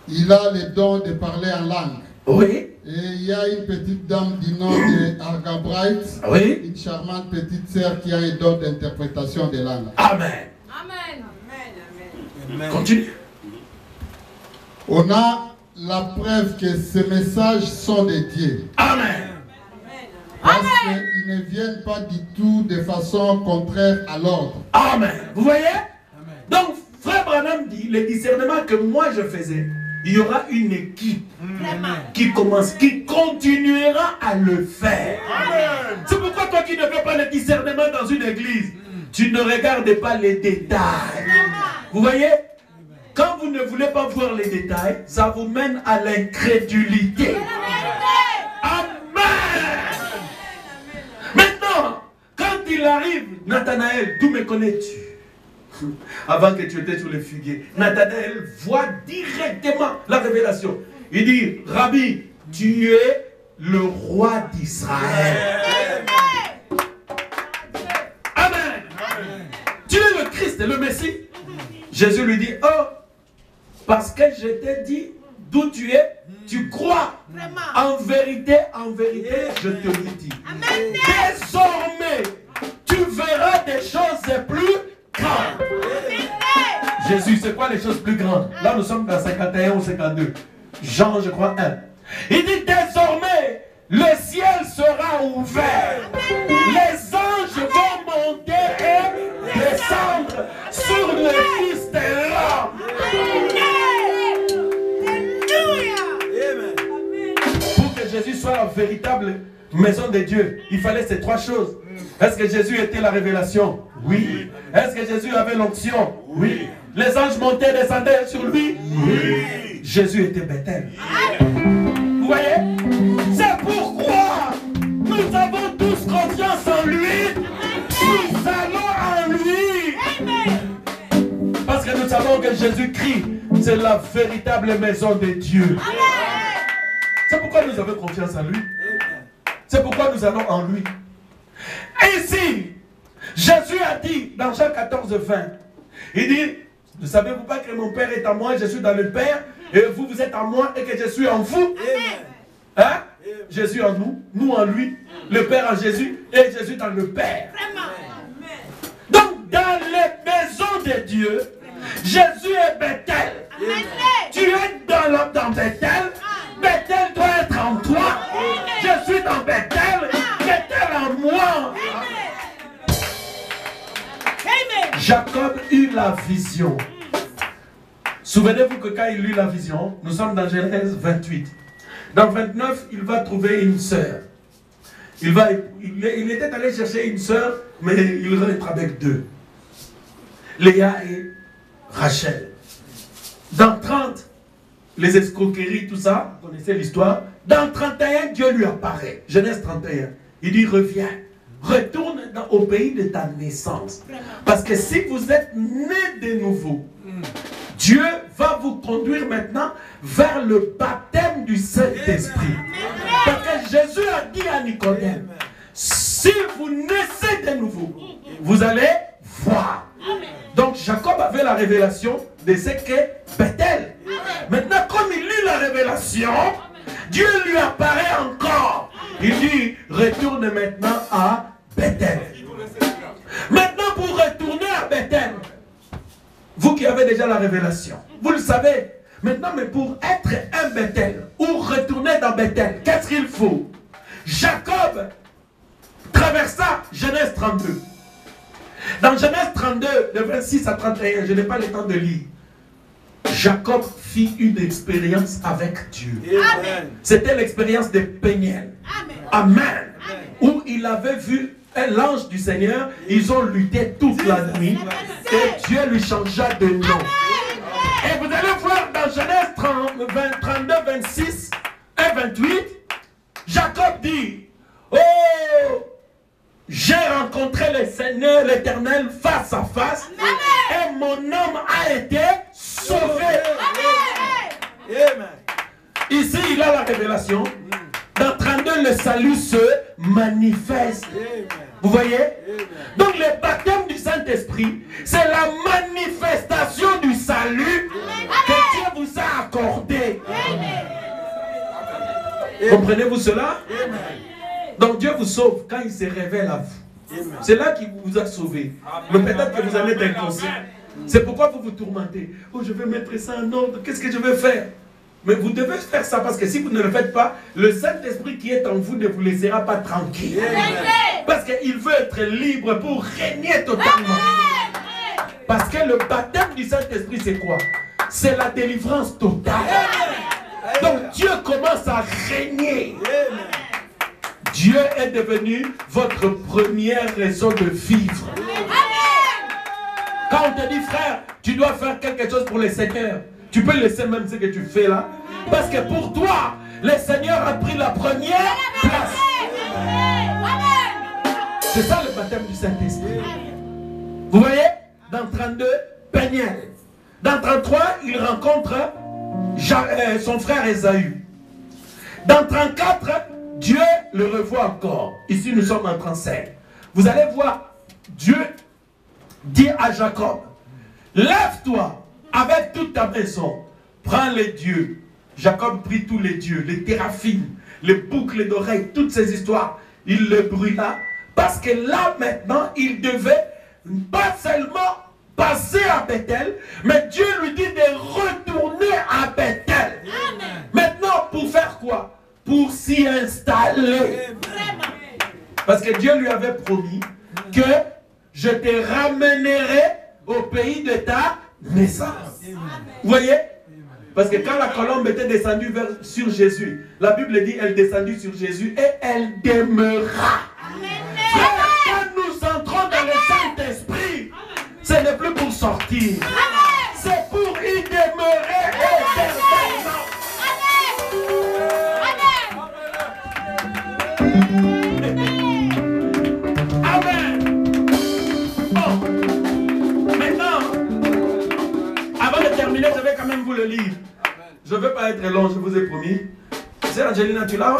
Il a le don de parler en langue. Oui. Et il y a une petite dame du nom de Arga Bright, oui. Une charmante petite sœur qui a un don d'interprétation des langues. Amen. Continue. On a la preuve que ces messages sont de Dieu. Amen. Parce qu'ils ne viennent pas du tout de façon contraire à l'ordre. Amen. Vous voyez? Amen. Donc, Frère Branham dit, le discernement que moi je faisais, il y aura une équipe qui continuera à le faire. C'est pourquoi toi qui ne fais pas le discernement dans une église, tu ne regardes pas les détails. Vous voyez? Quand vous ne voulez pas voir les détails, ça vous mène à l'incrédulité. Amen. Maintenant, quand il arrive, Nathanaël, d'où me connais-tu? Avant que tu étais sur le figuier, Nathanaël voit directement la révélation. Il dit, Rabbi, tu es le roi d'Israël. Amen. Tu es le Christ, le Messie. Jésus lui dit, oh, Parce que je t'ai dit d'où tu es, tu crois. En vérité, je te le dis. Désormais, tu verras des choses plus grandes. Jésus, c'est quoi les choses plus grandes? Là, nous sommes dans 51 ou 52. Jean, je crois, 1. Il dit désormais, le ciel sera ouvert. Les anges vont monter et descendre sur le Fils de l'homme. Pour que Jésus soit la véritable maison de Dieu, il fallait ces trois choses. Est-ce que Jésus était la révélation? Oui. Est-ce que Jésus avait l'onction? Oui. Les anges montaient et descendaient sur lui? Oui. Jésus était Bethel. Vous voyez? C'est pourquoi nous avons tous confiance en lui. Nous allons en lui. Parce que nous savons que Jésus-Christ, c'est la véritable maison de Dieu. C'est pourquoi nous avons confiance en lui. C'est pourquoi nous allons en lui. Et ici, Jésus a dit dans Jean 14, 20, il dit, ne savez-vous pas que mon Père est en moi, je suis dans le Père, et vous, vous êtes en moi, et que je suis en vous? Hein? Jésus en nous, nous en lui, le Père en Jésus, et Jésus dans le Père. Donc, dans les maisons de Dieu, Jésus est Bethel. Tu es dans Bethel. Bethel doit être en toi. Je suis dans Bethel. Bethel en moi. Jacob eut la vision. Souvenez-vous que quand il eut la vision, nous sommes dans Genèse 28. Dans 29, il va trouver une sœur. Il était allé chercher une sœur, mais il rentre avec deux. Léa et Rachel. Dans 30, les escroqueries, tout ça, vous connaissez l'histoire. Dans 31, Dieu lui apparaît. Genèse 31. Il dit, reviens. Retourne au pays de ta naissance. Parce que si vous êtes né de nouveau, Dieu va vous conduire maintenant vers le baptême du Saint-Esprit. Parce que Jésus a dit à Nicodème, si vous naissez de nouveau, vous allez voir. Donc Jacob avait la révélation de ce qu'est Bethel. Maintenant, comme il lit la révélation, Dieu lui apparaît encore. Il dit, retourne maintenant à Bethel. Maintenant, pour retourner à Bethel, vous qui avez déjà la révélation, vous le savez. Maintenant, mais pour être un Bethel, ou retourner dans Bethel, qu'est-ce qu'il faut? Jacob traversa Genèse 32. Dans Genèse 32, de 26 à 31, je n'ai pas le temps de lire. Jacob fit une expérience avec Dieu. C'était l'expérience de Péniel. Amen. Où il avait vu l'ange du Seigneur. Ils ont lutté toute la nuit. Et Dieu lui changea de nom. Et vous allez voir dans Genèse 32, 26 et 28, Jacob dit, oh, j'ai rencontré le Seigneur, l'Éternel, face à face, et mon âme a été sauvée. Amen. Ici, il a la révélation. Dans 32, le salut se manifeste. Vous voyez? Donc, le baptême du Saint-Esprit, c'est la manifestation du salut que Dieu vous a accordé. Comprenez-vous cela? Donc, Dieu vous sauve quand il se révèle à vous. C'est là qu'il vous a sauvé. Mais peut-être que vous allez être inconscient. C'est pourquoi vous vous tourmentez. Oh, je vais mettre ça en ordre. Qu'est-ce que je vais faire? Mais vous devez faire ça parce que si vous ne le faites pas, le Saint-Esprit qui est en vous ne vous laissera pas tranquille. Parce qu'il veut être libre pour régner totalement. Parce que le baptême du Saint-Esprit, c'est quoi? C'est la délivrance totale. Donc Dieu commence à régner. Dieu est devenu votre première raison de vivre. Quand on te dit, frère, tu dois faire quelque chose pour le Seigneur, tu peux laisser même ce que tu fais là. Parce que pour toi, le Seigneur a pris la première place. C'est ça le baptême du Saint-Esprit. Vous voyez? Dans 32, Péniel. Dans 33, il rencontre son frère Ésaü. Dans 34, Dieu le revoit encore. Ici, nous sommes en 35. Vous allez voir, Dieu dit à Jacob, lève-toi avec toute ta maison, prend les dieux. Jacob prit tous les dieux, les téraphim, les boucles d'oreilles, toutes ces histoires. Il les brûla parce que là maintenant, il devait pas seulement passer à Bethel, mais Dieu lui dit de retourner à Bethel. Amen. Maintenant, pour faire quoi? Pour s'y installer. Parce que Dieu lui avait promis que je te ramènerai au pays de ta naissance. Vous voyez? Parce que quand la colombe était descendue sur Jésus, la Bible dit elle descendit sur Jésus et elle demeura. Frère, quand nous entrons dans le Saint-Esprit, ce n'est plus pour sortir. C'est pour y demeurer éternellement. Amen. Bon. Maintenant, avant de terminer, je vais quand même vous le lire. Je ne veux pas être long, je vous ai promis. C'est Angelina, tu l'as?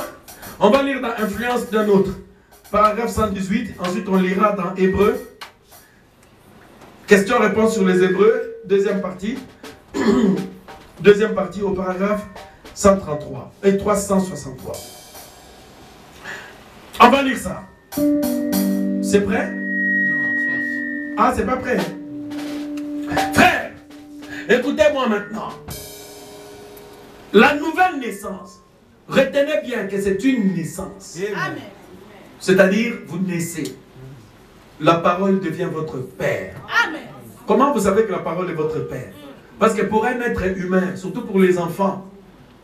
On va lire dans Influence d'un autre. Paragraphe 118. Ensuite, on lira dans Hébreu. Question-réponse sur les Hébreux. Deuxième partie. Deuxième partie au paragraphe 133 et 363. On va lire ça. C'est prêt? Ah, c'est pas prêt. Frère, écoutez-moi maintenant. La nouvelle naissance, retenez bien que c'est une naissance. C'est-à-dire, vous naissez. La parole devient votre père. Amen. Comment vous savez que la parole est votre père? Parce que pour un être humain, surtout pour les enfants,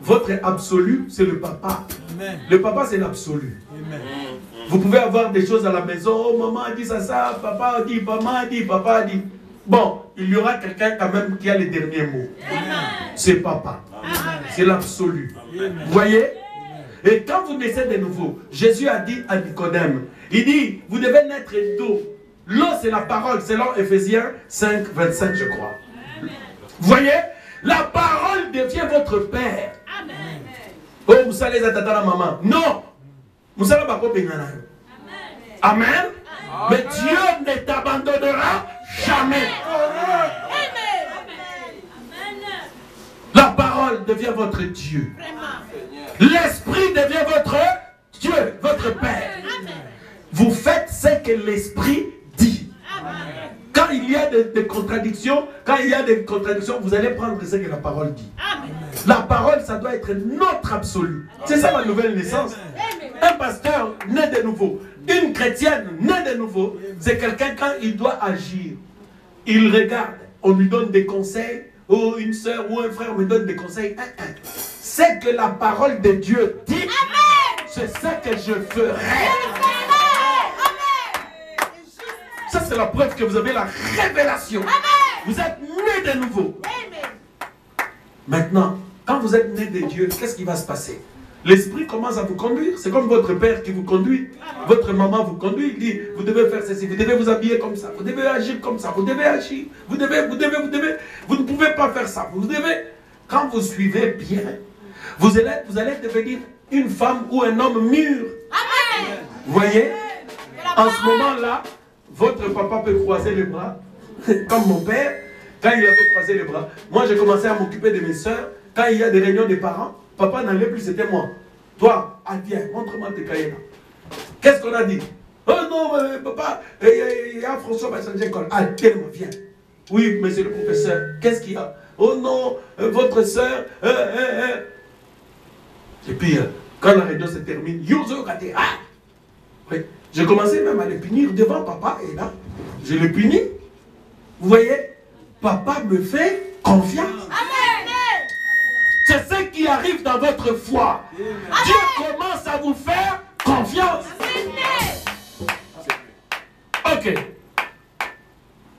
votre absolu, c'est le papa. Amen. Le papa, c'est l'absolu. Vous pouvez avoir des choses à la maison. Oh, maman a dit ça, papa a dit, maman a dit, papa a dit. Bon, il y aura quelqu'un quand même qui a les derniers mots. C'est papa. C'est l'absolu. Vous voyez? Et quand vous naissez de nouveau, Jésus a dit à Nicodème, il dit, vous devez naître d'eau. L'eau, c'est la parole, selon Éphésiens 5, 25, je crois. Vous voyez? La parole devient votre père. Oh, vous savez, les atata la maman. Non! Vous savez pas quoi. Amen. Mais Dieu ne t'abandonnera jamais. La parole devient votre Dieu. L'esprit devient votre Dieu, votre Père. Vous faites ce que l'esprit dit. Quand il y a des contradictions, vous allez prendre ce que la parole dit. La parole, ça doit être notre absolu. C'est ça la nouvelle naissance. Un pasteur né de nouveau, une chrétienne née de nouveau, c'est quelqu'un quand il doit agir. Il regarde, on lui donne des conseils, ou une soeur ou un frère me donne des conseils. C'est que la parole de Dieu dit, c'est ça que je ferai. Ça, c'est la preuve que vous avez la révélation. Vous êtes né de nouveau. Maintenant, quand vous êtes né de Dieu, qu'est-ce qui va se passer? L'esprit commence à vous conduire. C'est comme votre père qui vous conduit. Votre maman vous conduit. Il dit, vous devez faire ceci, vous devez vous habiller comme ça, vous devez agir comme ça, vous devez agir. Vous devez. Vous ne pouvez pas faire ça. Vous devez. Quand vous suivez bien, vous allez devenir une femme ou un homme mûr. Vous voyez? En ce moment-là, votre papa peut croiser les bras. Comme mon père, quand il a fait croiser les bras. Moi, j'ai commencé à m'occuper de mes soeurs. Quand il y a des réunions des parents, papa n'allait plus, c'était moi. Toi, viens, montre-moi tes cahiers là. Qu'est-ce qu'on a dit? Oh non, papa, il y a François Bassanger Cole. Ah, viens. Oui, monsieur le professeur, qu'est-ce qu'il y a? Oh non, votre soeur. Et puis, quand la réunion se termine, oui. J'ai commencé même à les punir devant papa, et là, je les punis. Vous voyez? Papa me fait confiance. C'est ce qui arrive dans votre foi. Dieu commence à vous faire confiance. Ok.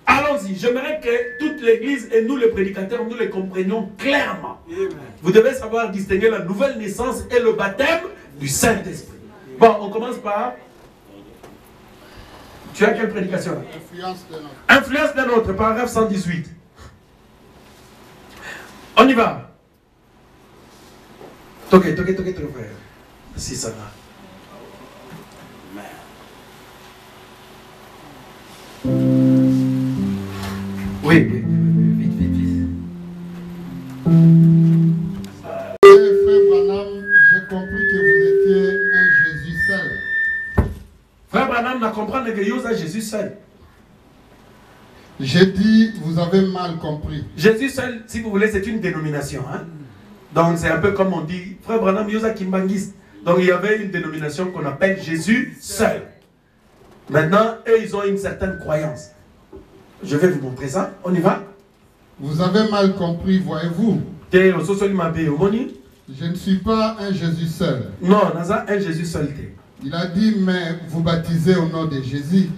Allons-y. J'aimerais que toute l'église et nous les prédicateurs, nous les comprenions clairement. Vous devez savoir distinguer la nouvelle naissance et le baptême du Saint-Esprit. Bon, on commence par... Tu as quelle prédication là? Influence d'un autre, paragraphe 118. On y va. Toquez, frère. Si ça va. Oui, vite. Branham n'a comprendre que Yosa Jésus seul. J'ai dit, vous avez mal compris. Jésus seul, si vous voulez, c'est une dénomination. Hein? Donc c'est un peu comme on dit, frère Branham Yosa Kimbangis. Donc il y avait une dénomination qu'on appelle Jésus seul. Maintenant, eux, ils ont une certaine croyance. Je vais vous montrer ça. On y va? Vous avez mal compris, voyez-vous. Je ne suis pas un Jésus seul. Non, un Jésus seul. Il a dit, mais vous baptisez au nom de Jésus.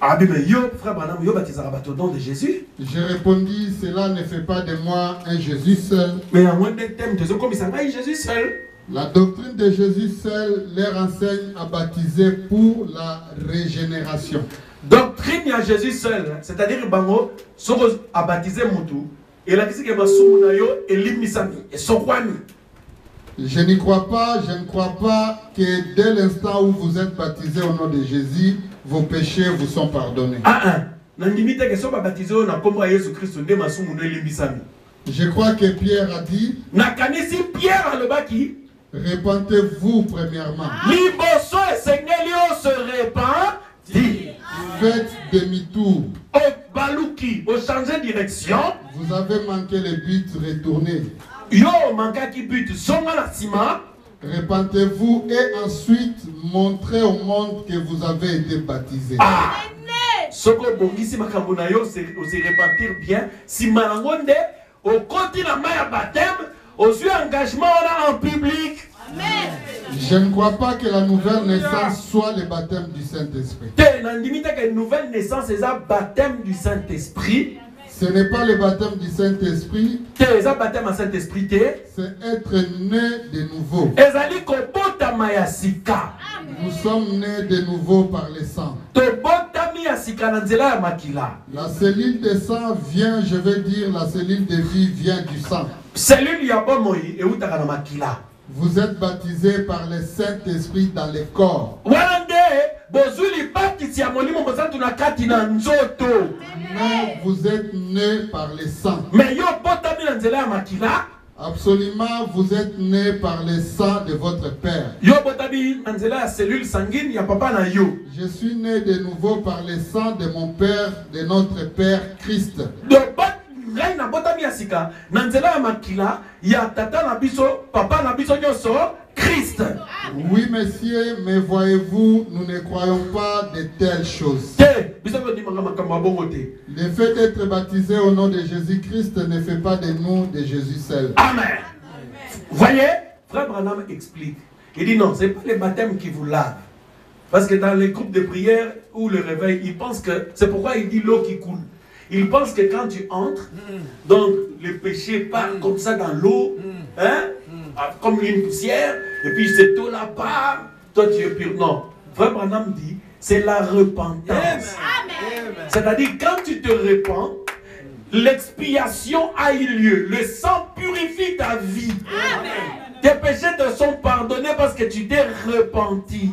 Ah, mais yo, frère Branham, yo baptisez au nom de Jésus. J'ai répondu, cela ne fait pas de moi un Jésus seul. Mais en moins de thème, comme il s'en va, Jésus seul. La doctrine de Jésus seul leur enseigne à baptiser pour la régénération. Doctrine à Jésus seul, c'est-à-dire bango, soko a baptisé Moutou, et la question que masumuna yo elimisami et sokwani. Je n'y crois pas, je ne crois pas que dès l'instant où vous êtes baptisé au nom de Jésus, vos péchés vous sont pardonnés. Je crois que Pierre a dit, répentez-vous premièrement. Faites demi-tour. Au changer de direction. Vous avez manqué le but, retournez. Répentez-vous et ensuite montrez au monde que vous avez été baptisé. Se repentir bien. Si malangonde, au côté de la main baptême, aux yeux engagement en public. Amen. Je ne crois pas que la nouvelle naissance soit le baptême du Saint-Esprit. Nouvelle naissance, c'est le baptême du Saint-Esprit. Ce n'est pas le baptême du Saint-Esprit. C'est être né de nouveau. Nous sommes nés de nouveau par le sang. La cellule de sang vient, je veux dire, la cellule de vie vient du sang. Vous êtes baptisés par le Saint-Esprit dans le corps. Mais vous êtes nés par le sang. Absolument, vous êtes nés par le sang de votre père. Je suis né de nouveau par le sang de mon père, de notre Père Christ. Oui, messieurs, mais voyez-vous, nous ne croyons pas de telles choses. Le fait d'être baptisé au nom de Jésus-Christ ne fait pas de nous de Jésus seul. Amen. Voyez, frère Branham explique. Il dit non, ce n'est pas le baptême qui vous lave. Parce que dans les groupes de prière ou le réveil, ils pensent que c'est pourquoi il dit l'eau qui coule. Ils pensent que quand tu entres, donc le péché part comme ça dans l'eau, hein, comme une poussière, et puis cette eau-là part, toi tu es pur. Non, frère Branham dit, c'est la repentance. C'est-à-dire quand tu te repens, l'expiation a eu lieu. Le sang purifie ta vie. Tes péchés te sont pardonnés parce que tu t'es repenti.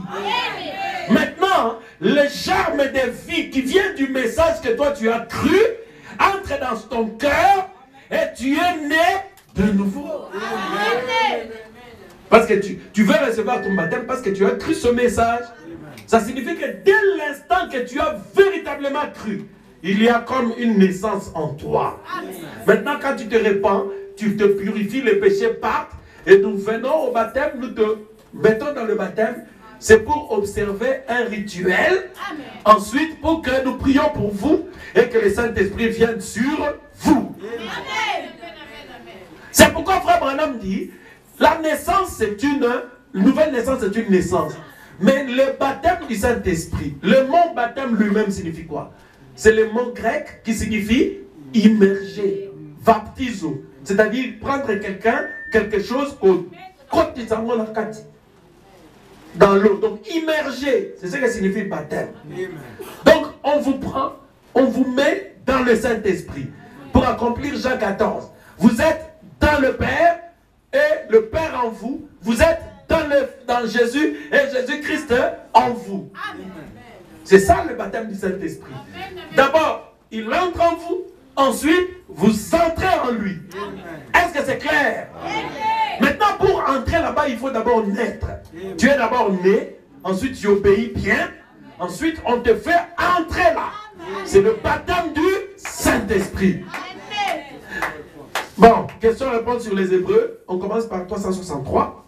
Maintenant, le germe de vie qui vient du message que toi tu as cru entre dans ton cœur et tu es né de nouveau. Parce que tu veux recevoir ton baptême parce que tu as cru ce message. Ça signifie que dès l'instant que tu as véritablement cru, il y a comme une naissance en toi. Maintenant, quand tu te repens, tu te purifies, les péchés partent et nous venons au baptême, nous te mettons dans le baptême. C'est pour observer un rituel. Ensuite, pour que nous prions pour vous et que le Saint-Esprit vienne sur vous. C'est pourquoi frère Branham dit, la naissance c'est une nouvelle naissance, c'est une naissance. Mais le baptême du Saint-Esprit, le mot baptême lui-même signifie quoi? C'est le mot grec qui signifie immerger, baptizo. C'est-à-dire prendre quelque chose au côté dans l'eau. Donc immerger, c'est ce que signifie baptême. Donc on vous prend, on vous met dans le Saint-Esprit pour accomplir Jean 14. Vous êtes dans le Père et le Père en vous. Vous êtes dans Jésus et Jésus-Christ en vous. C'est ça le baptême du Saint-Esprit. D'abord, il entre en vous. Ensuite, vous entrez en lui. Est-ce que c'est clair? Maintenant, pour entrer là-bas, il faut d'abord naître. Tu es d'abord né. Ensuite, tu obéis bien. Ensuite, on te fait entrer là. C'est le baptême du Saint-Esprit. Bon, question-réponse sur les Hébreux. On commence par 363.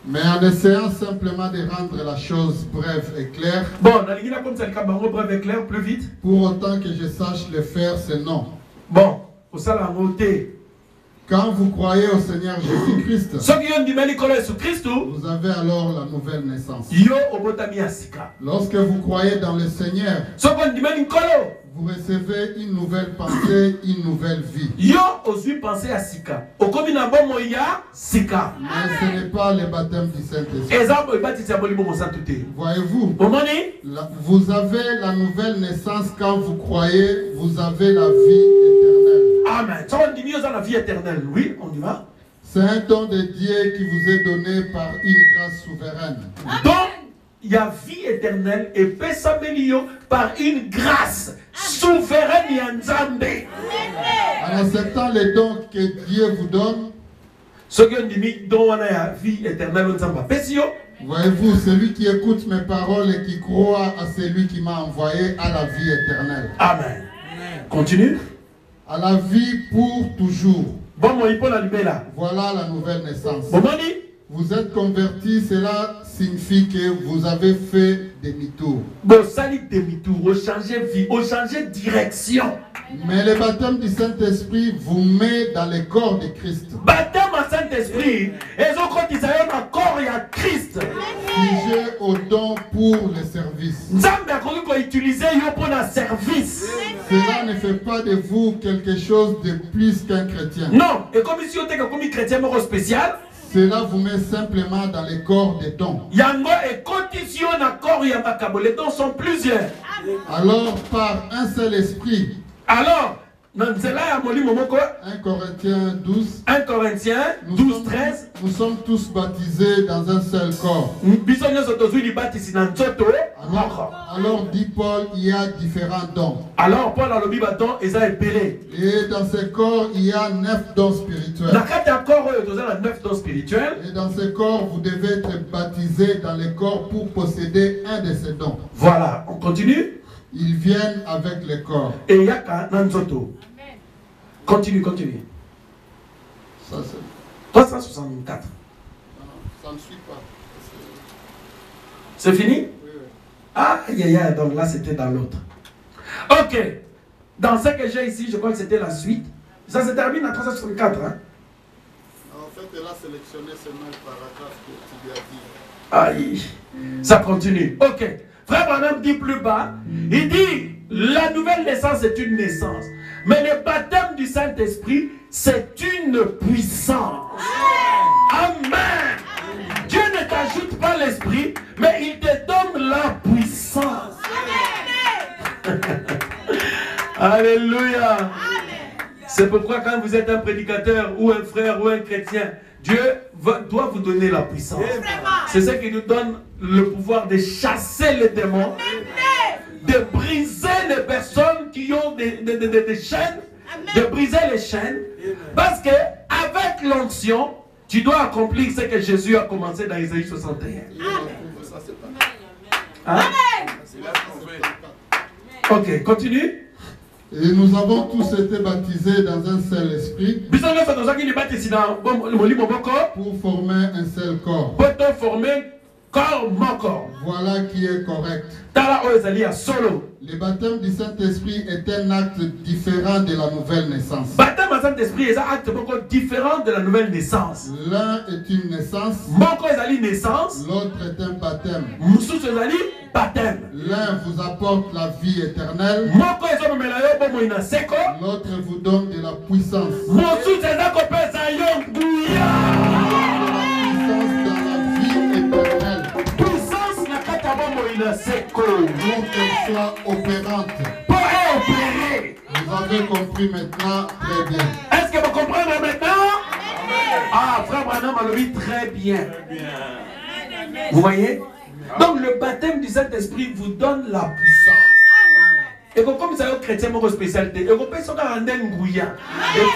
Mais en essayant simplement de rendre la chose brève et claire, bon, comme ça, le brève et clair, plus vite. Pour autant que je sache le faire, c'est non. Bon, pour ça, la montée. Quand vous croyez au Seigneur Jésus-Christ, vous avez alors la nouvelle naissance. Lorsque vous croyez dans le Seigneur, vous recevez une nouvelle pensée, une nouvelle vie. Mais ce n'est pas le baptême du Saint-Esprit. Voyez-vous, vous avez la nouvelle naissance quand vous croyez, vous avez la vie éternelle. Amen. La vie éternelle. Oui, on y va. C'est un don de Dieu qui vous est donné par une grâce souveraine. Donc, il y a vie éternelle et Pesamelio par une grâce souveraine et Nzambe. En acceptant les dons que Dieu vous donne, voyez-vous, celui qui écoute mes paroles et qui croit à celui qui m'a envoyé a la vie éternelle. Amen. Continue. À la vie pour toujours. Bon, voilà la nouvelle naissance. Vous êtes convertis, cela signifie que vous avez fait demi-tour. Bon, ça dit demi-tour, vous changez vie, vous changez direction. Mais le baptême du Saint-Esprit vous met dans le corps de Christ. Baptême au Saint-Esprit, et ont quand ils ont un corps, il y a Christ. Figé au don pour le service. Cela ne fait pas de vous quelque chose de plus qu'un chrétien. Non, et comme si on était comme un chrétien spécial. Cela vous met simplement dans les corps des dons. Yango et condition d'accord yambakabo. Les dons sont plusieurs. Alors par un seul esprit. Alors, 1 Corinthiens 12. 1 Corinthiens 12, 13. Nous sommes tous baptisés dans un seul corps. Alors dit Paul, il y a différents dons. Alors Paul a le bâton et ça est belé. Et dans ce corps, il y a 9 dons spirituels. Et dans ce corps, vous devez être baptisé dans le corps pour posséder un de ces dons. Voilà, on continue. Ils viennent avec le corps. Et il y a Nanzoto. Continue. Ça, c'est 364. Ça ne suit pas. C'est fini? Oui. Ah, donc là c'était dans l'autre. Ok. Dans ce que j'ai ici, je crois que c'était la suite. Ça se termine à 364. Hein? En fait, elle a sélectionné seulement le paragraphe que tu lui as dit. Aïe. Ça continue. Ok. Frère Branham dit plus bas, il dit, la nouvelle naissance est une naissance. Mais le baptême du Saint-Esprit, c'est une puissance. Amen. Dieu ne t'ajoute pas l'esprit, mais il te donne la puissance. Alléluia. C'est pourquoi quand vous êtes un prédicateur ou un frère ou un chrétien, Dieu doit vous donner la puissance. C'est ce qui nous donne le pouvoir de chasser les démons, de briser les personnes qui ont des chaînes, de briser les chaînes. Parce que avec l'onction, tu dois accomplir ce que Jésus a commencé dans Isaïe 61. Hein? Ok, continue. Et nous avons tous été baptisés dans un seul esprit pour former un seul corps. Voilà qui est correct. Le baptême du Saint-Esprit est un acte différent de la nouvelle naissance. L'un est une naissance, l'autre est un baptême. L'un vous apporte la vie éternelle, l'autre vous donne de la puissance. Pour qu'elle soit opérante. Vous avez compris maintenant très bien. Est-ce que vous comprenez maintenant? Ah, frère Branham a le dit très bien. Vous voyez? Donc le baptême du Saint-Esprit vous donne la puissance. Et comme ça, les chrétiens ont une spécialité. Et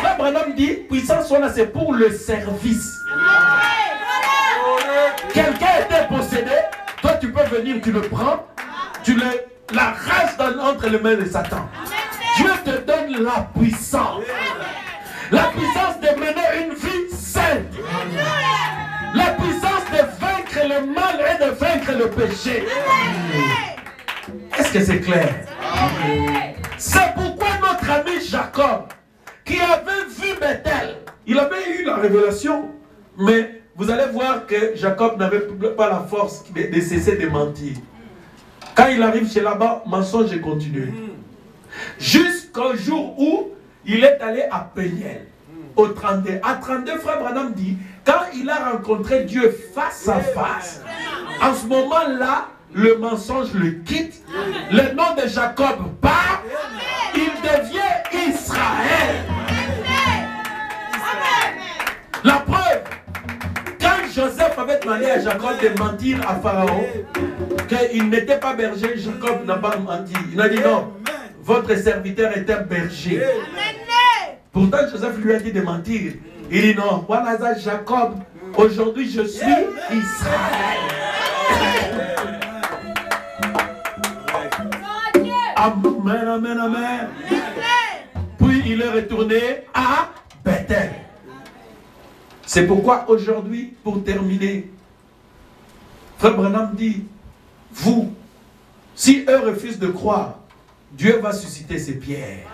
frère Branham dit, puissance, c'est pour le service. Quelqu'un était possédé. Toi, tu peux venir, tu le prends, tu l'arraches entre les mains de Satan. Dieu te donne la puissance. La puissance de mener une vie sainte. La puissance de vaincre le mal et de vaincre le péché. Est-ce que c'est clair? C'est pourquoi notre ami Jacob, qui avait vu Bethel, il avait eu la révélation, mais vous allez voir que Jacob n'avait pas la force de cesser de mentir. Quand il arrive chez là-bas, mensonge continue. Jusqu'au jour où il est allé à Péniel, au 32. À 32, frère Branham dit, quand il a rencontré Dieu face à face, en ce moment-là, le mensonge le quitte, le nom de Jacob part, il devient Israël. La preuve, quand Joseph avait demandé à Jacob de mentir à Pharaon, qu'il n'était pas berger, Jacob n'a pas menti. Il a dit non, votre serviteur est un berger. Pourtant Joseph lui a dit de mentir. Il dit non, voilà ça Jacob, aujourd'hui je suis Israël. Amen, amen, amen. Puis il est retourné à Bethel. C'est pourquoi aujourd'hui, pour terminer, Frère Branham dit, vous, si eux refusent de croire, Dieu va susciter ses pierres.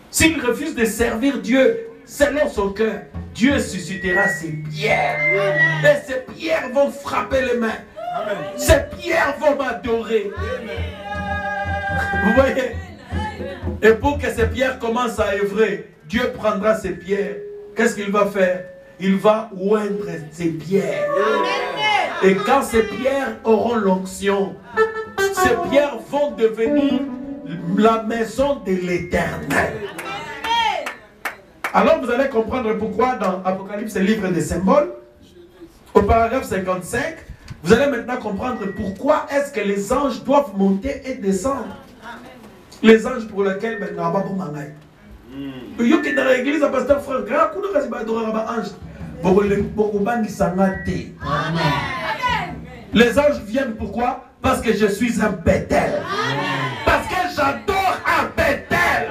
S'ils refusent de servir Dieu selon son cœur, Dieu suscitera ses pierres. Et ces pierres vont frapper les mains. Ces pierres vont m'adorer. Vous voyez? Et pour que ces pierres commencent à œuvrer, Dieu prendra ces pierres. Qu'est-ce qu'il va faire? Il va oindre ces pierres. Et quand ces pierres auront l'onction, ces pierres vont devenir la maison de l'Éternel. Alors vous allez comprendre pourquoi dans Apocalypse, livre des symboles, au paragraphe 55, vous allez maintenant comprendre pourquoi est-ce que les anges doivent monter et descendre. Les anges pour lesquels ben n'a pas bon mangai. Yo qui dans l'église à pasteur frère grand coup de kasi ba adorer ba ange. Beaucoup bangi sangate. Les anges viennent pourquoi? Parce que je suis un Bethel. Parce que j'adore un Bethel.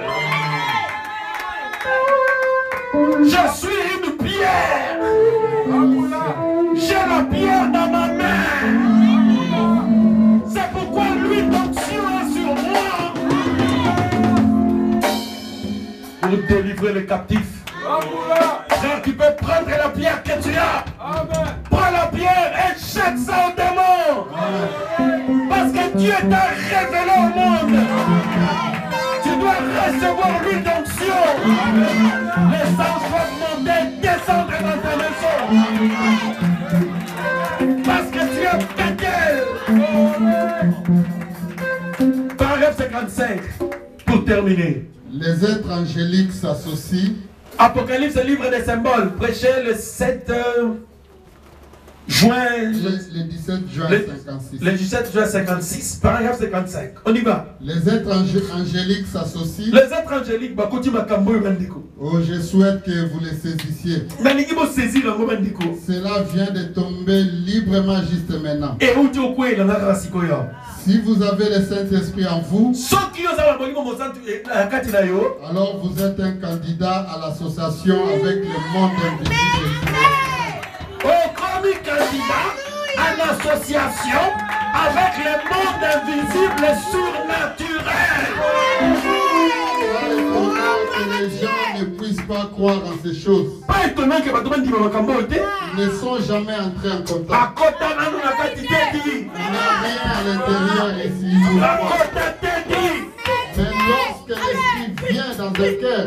Je suis une pierre. J'ai la pierre dans ma main. C'est pourquoi l'huile d'onction est sur moi. Pour délivrer les captifs. Frère, tu peux prendre la pierre que tu as. Prends la pierre et jette ça au démon. Parce que Dieu t'a révélé au monde. Tu dois recevoir l'huile d'onction. Les anges vont monter, descendre dans ta maison. Parce que tu es Bethel. Paragraphe 55. Pour terminer. Les êtres angéliques s'associent. Apocalypse, livre des symboles, prêché le 7 juin. Le 17 juin 56. Le 17 juin 56, paragraphe 55. On y va. Les êtres angéliques s'associent. Les êtres angéliques, oh, je souhaite que vous les saisissiez. Cela vient de tomber librement juste maintenant. Si vous avez le Saint-Esprit en vous, alors vous êtes un candidat à l'association avec le monde invisible. Candidat à l'association avec le monde invisible et surnaturel. Que les gens ne puissent pas croire en ces choses. Ils ne sont jamais entrés en contact. Il n'y a rien à l'intérieur ici. Mais lorsque l'esprit vient dans un cœur,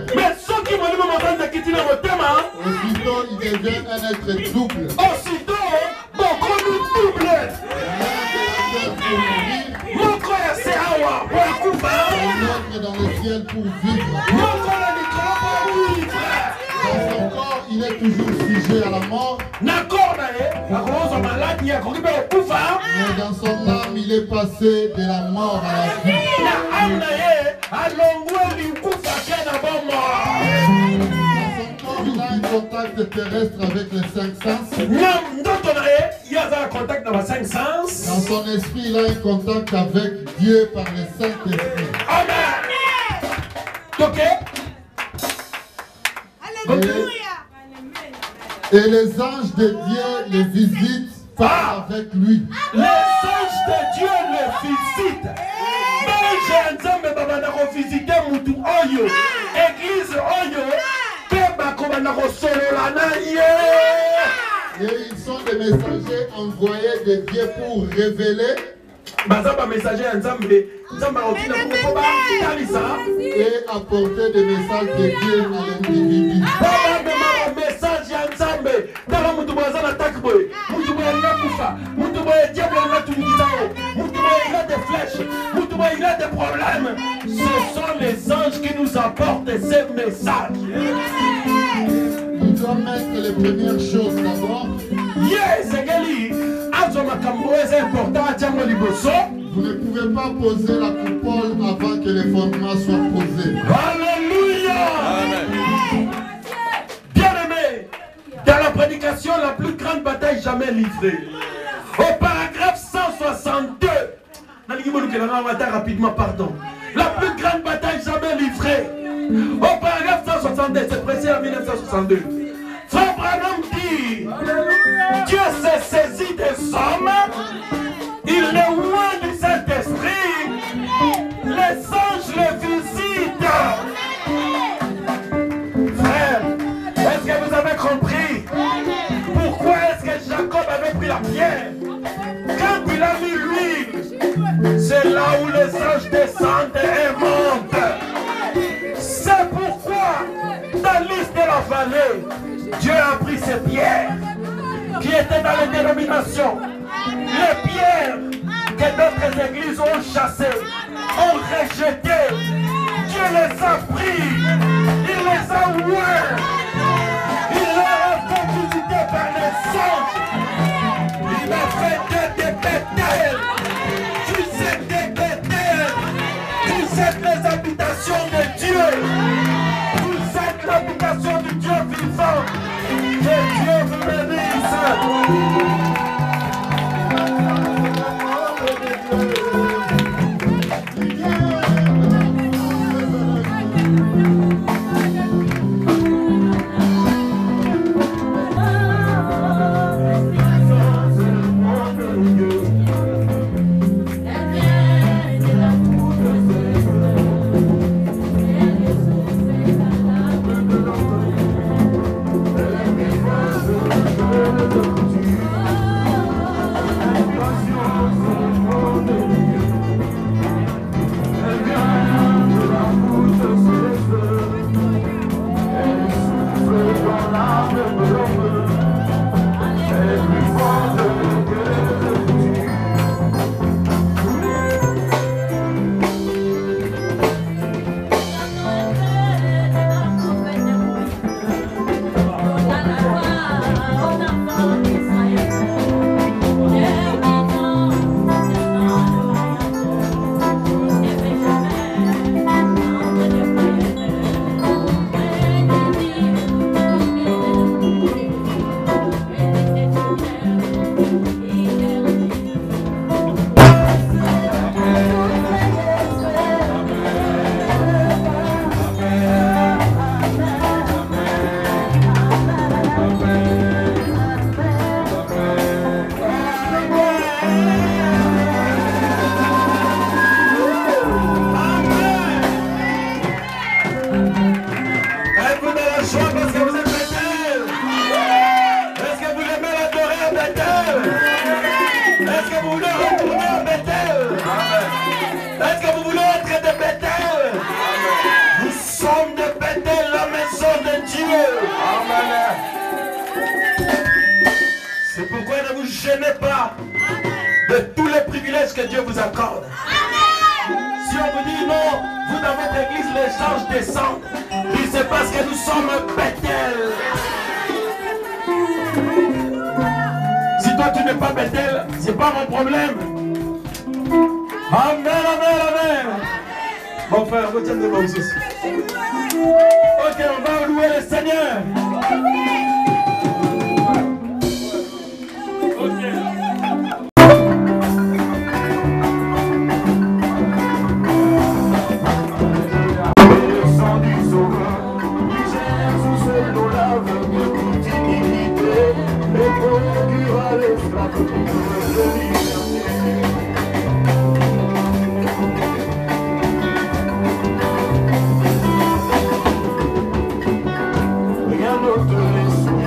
aussitôt il devient un être double. Un dans le ciel pour vivre. Dans son corps, il est toujours sujet à la mort. Mais dans son âme, il est passé de la mort à la vie. Dans son corps, il a un contact terrestre avec les 5 sens. Il y a un contact dans les 5 sens. Dans son esprit, il a un contact avec Dieu par le Saint-Esprit. Amen. Ok. Et les anges de Dieu les visitent, parlent avec lui. Les anges de Dieu le visitent. Église Oyo. Et ils sont des messagers envoyés de Dieu pour révéler et apporter des messages de Dieu à l'individu. Ce sont les anges qui nous apportent ces messages. Nous devons mettre les premières choses d'abord. Yes, vous ne pouvez pas poser la coupole avant que les fondements soient posés. Alléluia. Bien-aimé, dans la prédication, la plus grande bataille jamais livrée. Au paragraphe 162, rapidement, pardon. La plus grande bataille jamais livrée. Au paragraphe 162, c'est précis en 1962. Frère Branham dit, Dieu s'est saisi des hommes, il est loin du Saint-Esprit, les anges le visitent. Frère, est-ce que vous avez compris pourquoi est-ce que Jacob avait pris la pierre? Quand il a mis l'huile, c'est là où les anges descendent et montent. C'est pourquoi, dans l'île de la vallée, Dieu a pris ces pierres qui étaient dans les dénominations, les pierres que d'autres églises ont chassées, ont rejetées. Dieu les a pris, il les a ouverts, il leur a fait visiter par les anges. Il a fait des Bethel. Vous êtes des Bethel. Vous êtes les habitations de Dieu. Vous êtes l'habitation du Dieu vivant. Que Dieu vous bénisse. C'est pourquoi ne vous gênez pas de tous les privilèges que Dieu vous accorde. Si on vous dit non, vous dans votre église, les anges descendent, puis c'est parce que nous sommes Bethel. Si toi tu n'es pas Bethel, c'est pas mon problème. Amen, amen, amen. Bon frère, retiens devant vous aussi. Ok, on va louer le Seigneur. Rien ne te laisse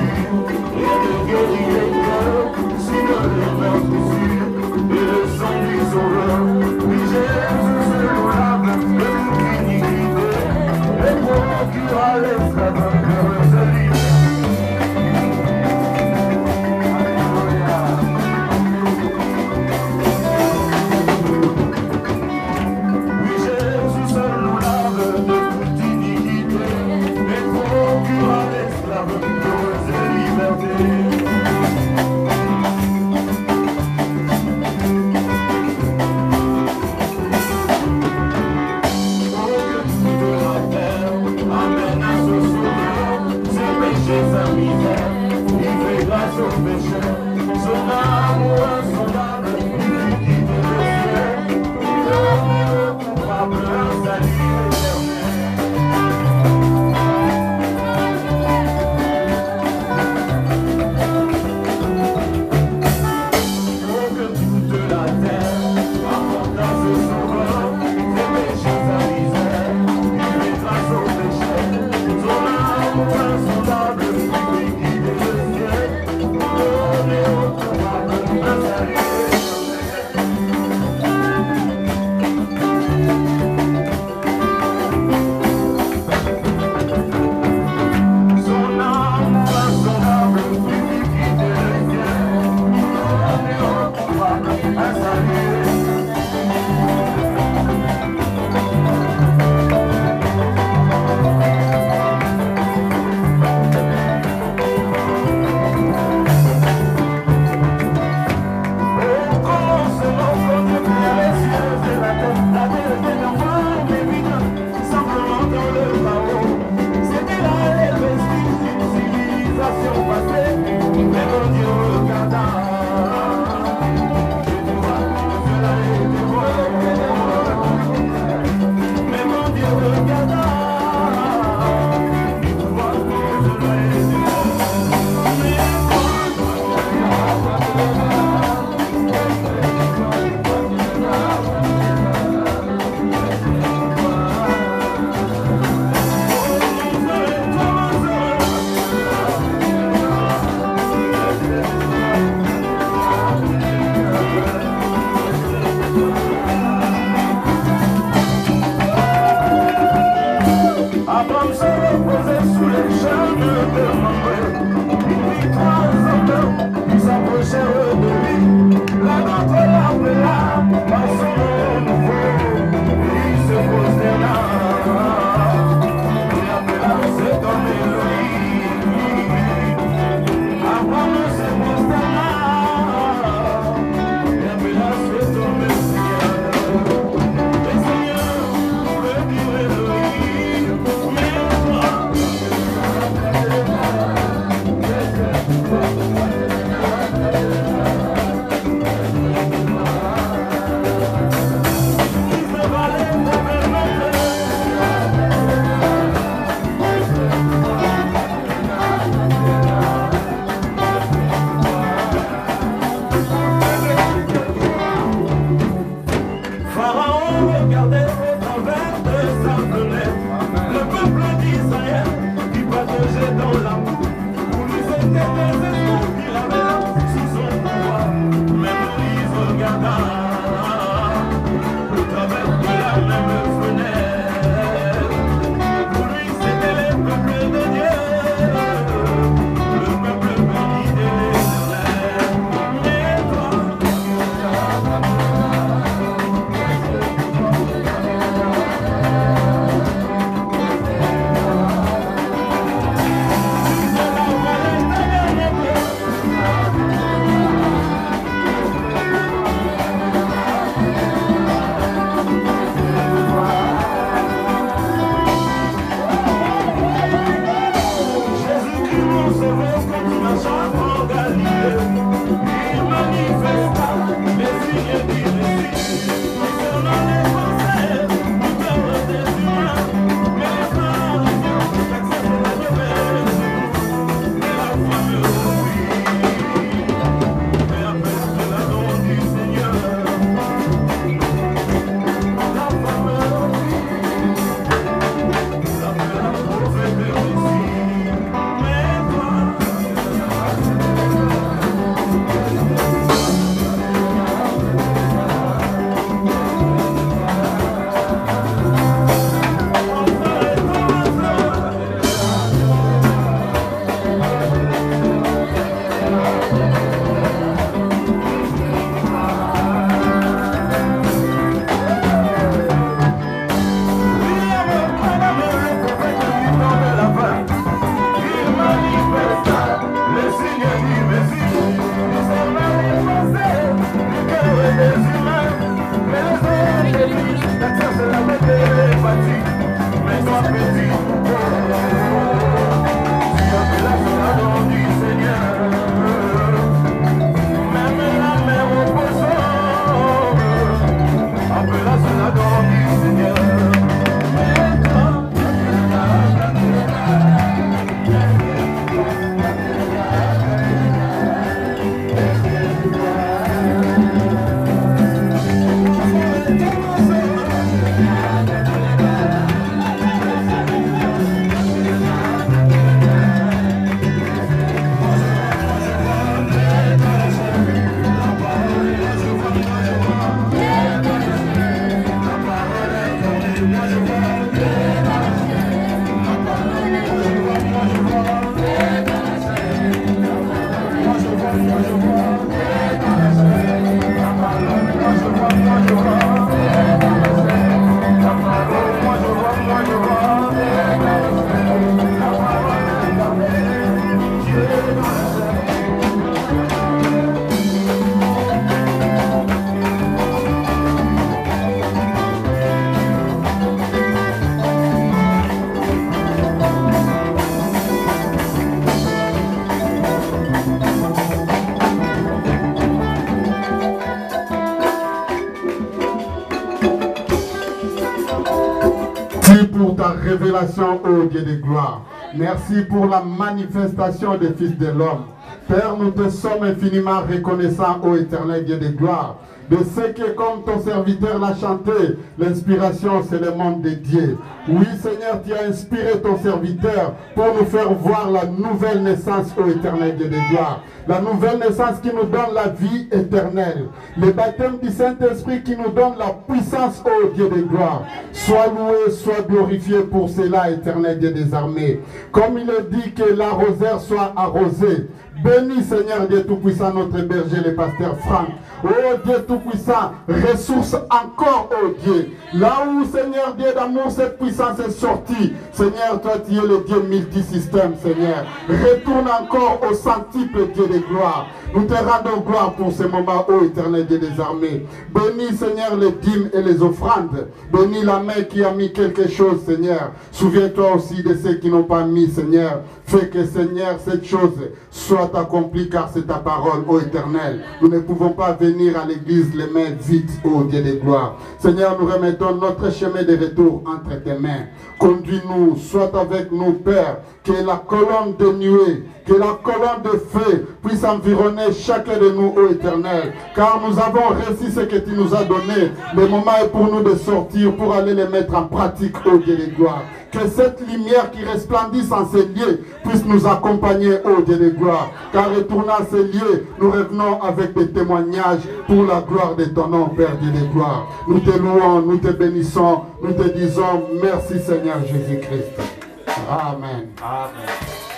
pour ta révélation, ô Dieu de gloire. Merci pour la manifestation des fils de l'homme. Père, nous te sommes infiniment reconnaissants, ô éternel Dieu de gloire, de ce que, comme ton serviteur l'a chanté, l'inspiration c'est le monde de Dieu. Oui Seigneur, tu as inspiré ton serviteur pour nous faire voir la nouvelle naissance, ô éternel Dieu de gloire. La nouvelle naissance qui nous donne la vie éternelle. Le baptême du Saint-Esprit qui nous donne la puissance, ô Dieu de gloire. Sois loué, sois glorifié pour cela, éternel Dieu des armées. Comme il est dit que l'arroseur soit arrosé. Bénis Seigneur Dieu Tout-Puissant, notre berger, le pasteur Franck. Oh Dieu Tout-Puissant, ressource encore, oh Dieu. Là où Seigneur Dieu d'amour, cette puissance est sortie. Seigneur, toi tu es le Dieu multisystème, Seigneur. Retourne encore au centuple Dieu de gloire. Nous te rendons gloire pour ce moment, ô éternel Dieu des armées. Bénis Seigneur les dîmes et les offrandes. Bénis la main qui a mis quelque chose, Seigneur. Souviens-toi aussi de ceux qui n'ont pas mis, Seigneur. Fais que Seigneur, cette chose soit accomplie car c'est ta parole, ô éternel. Nous ne pouvons pas venir à l'église les mains vides, ô Dieu de gloire. Seigneur, nous remettons notre chemin de retour entre tes mains. Conduis-nous, sois avec nous, Père. Que la colonne de nuée, que la colonne de feu puisse environner chacun de nous, ô éternel. Car nous avons reçu ce que tu nous as donné. Le moment est pour nous de sortir, pour aller les mettre en pratique, ô Dieu de gloire. Que cette lumière qui resplendisse en ces lieux puisse nous accompagner, ô Dieu de gloire. Car retournant à ces lieux, nous revenons avec des témoignages pour la gloire de ton nom, Père Dieu de gloire. Nous te louons, nous te bénissons, nous te disons merci Seigneur Jésus-Christ. Amen. Amen.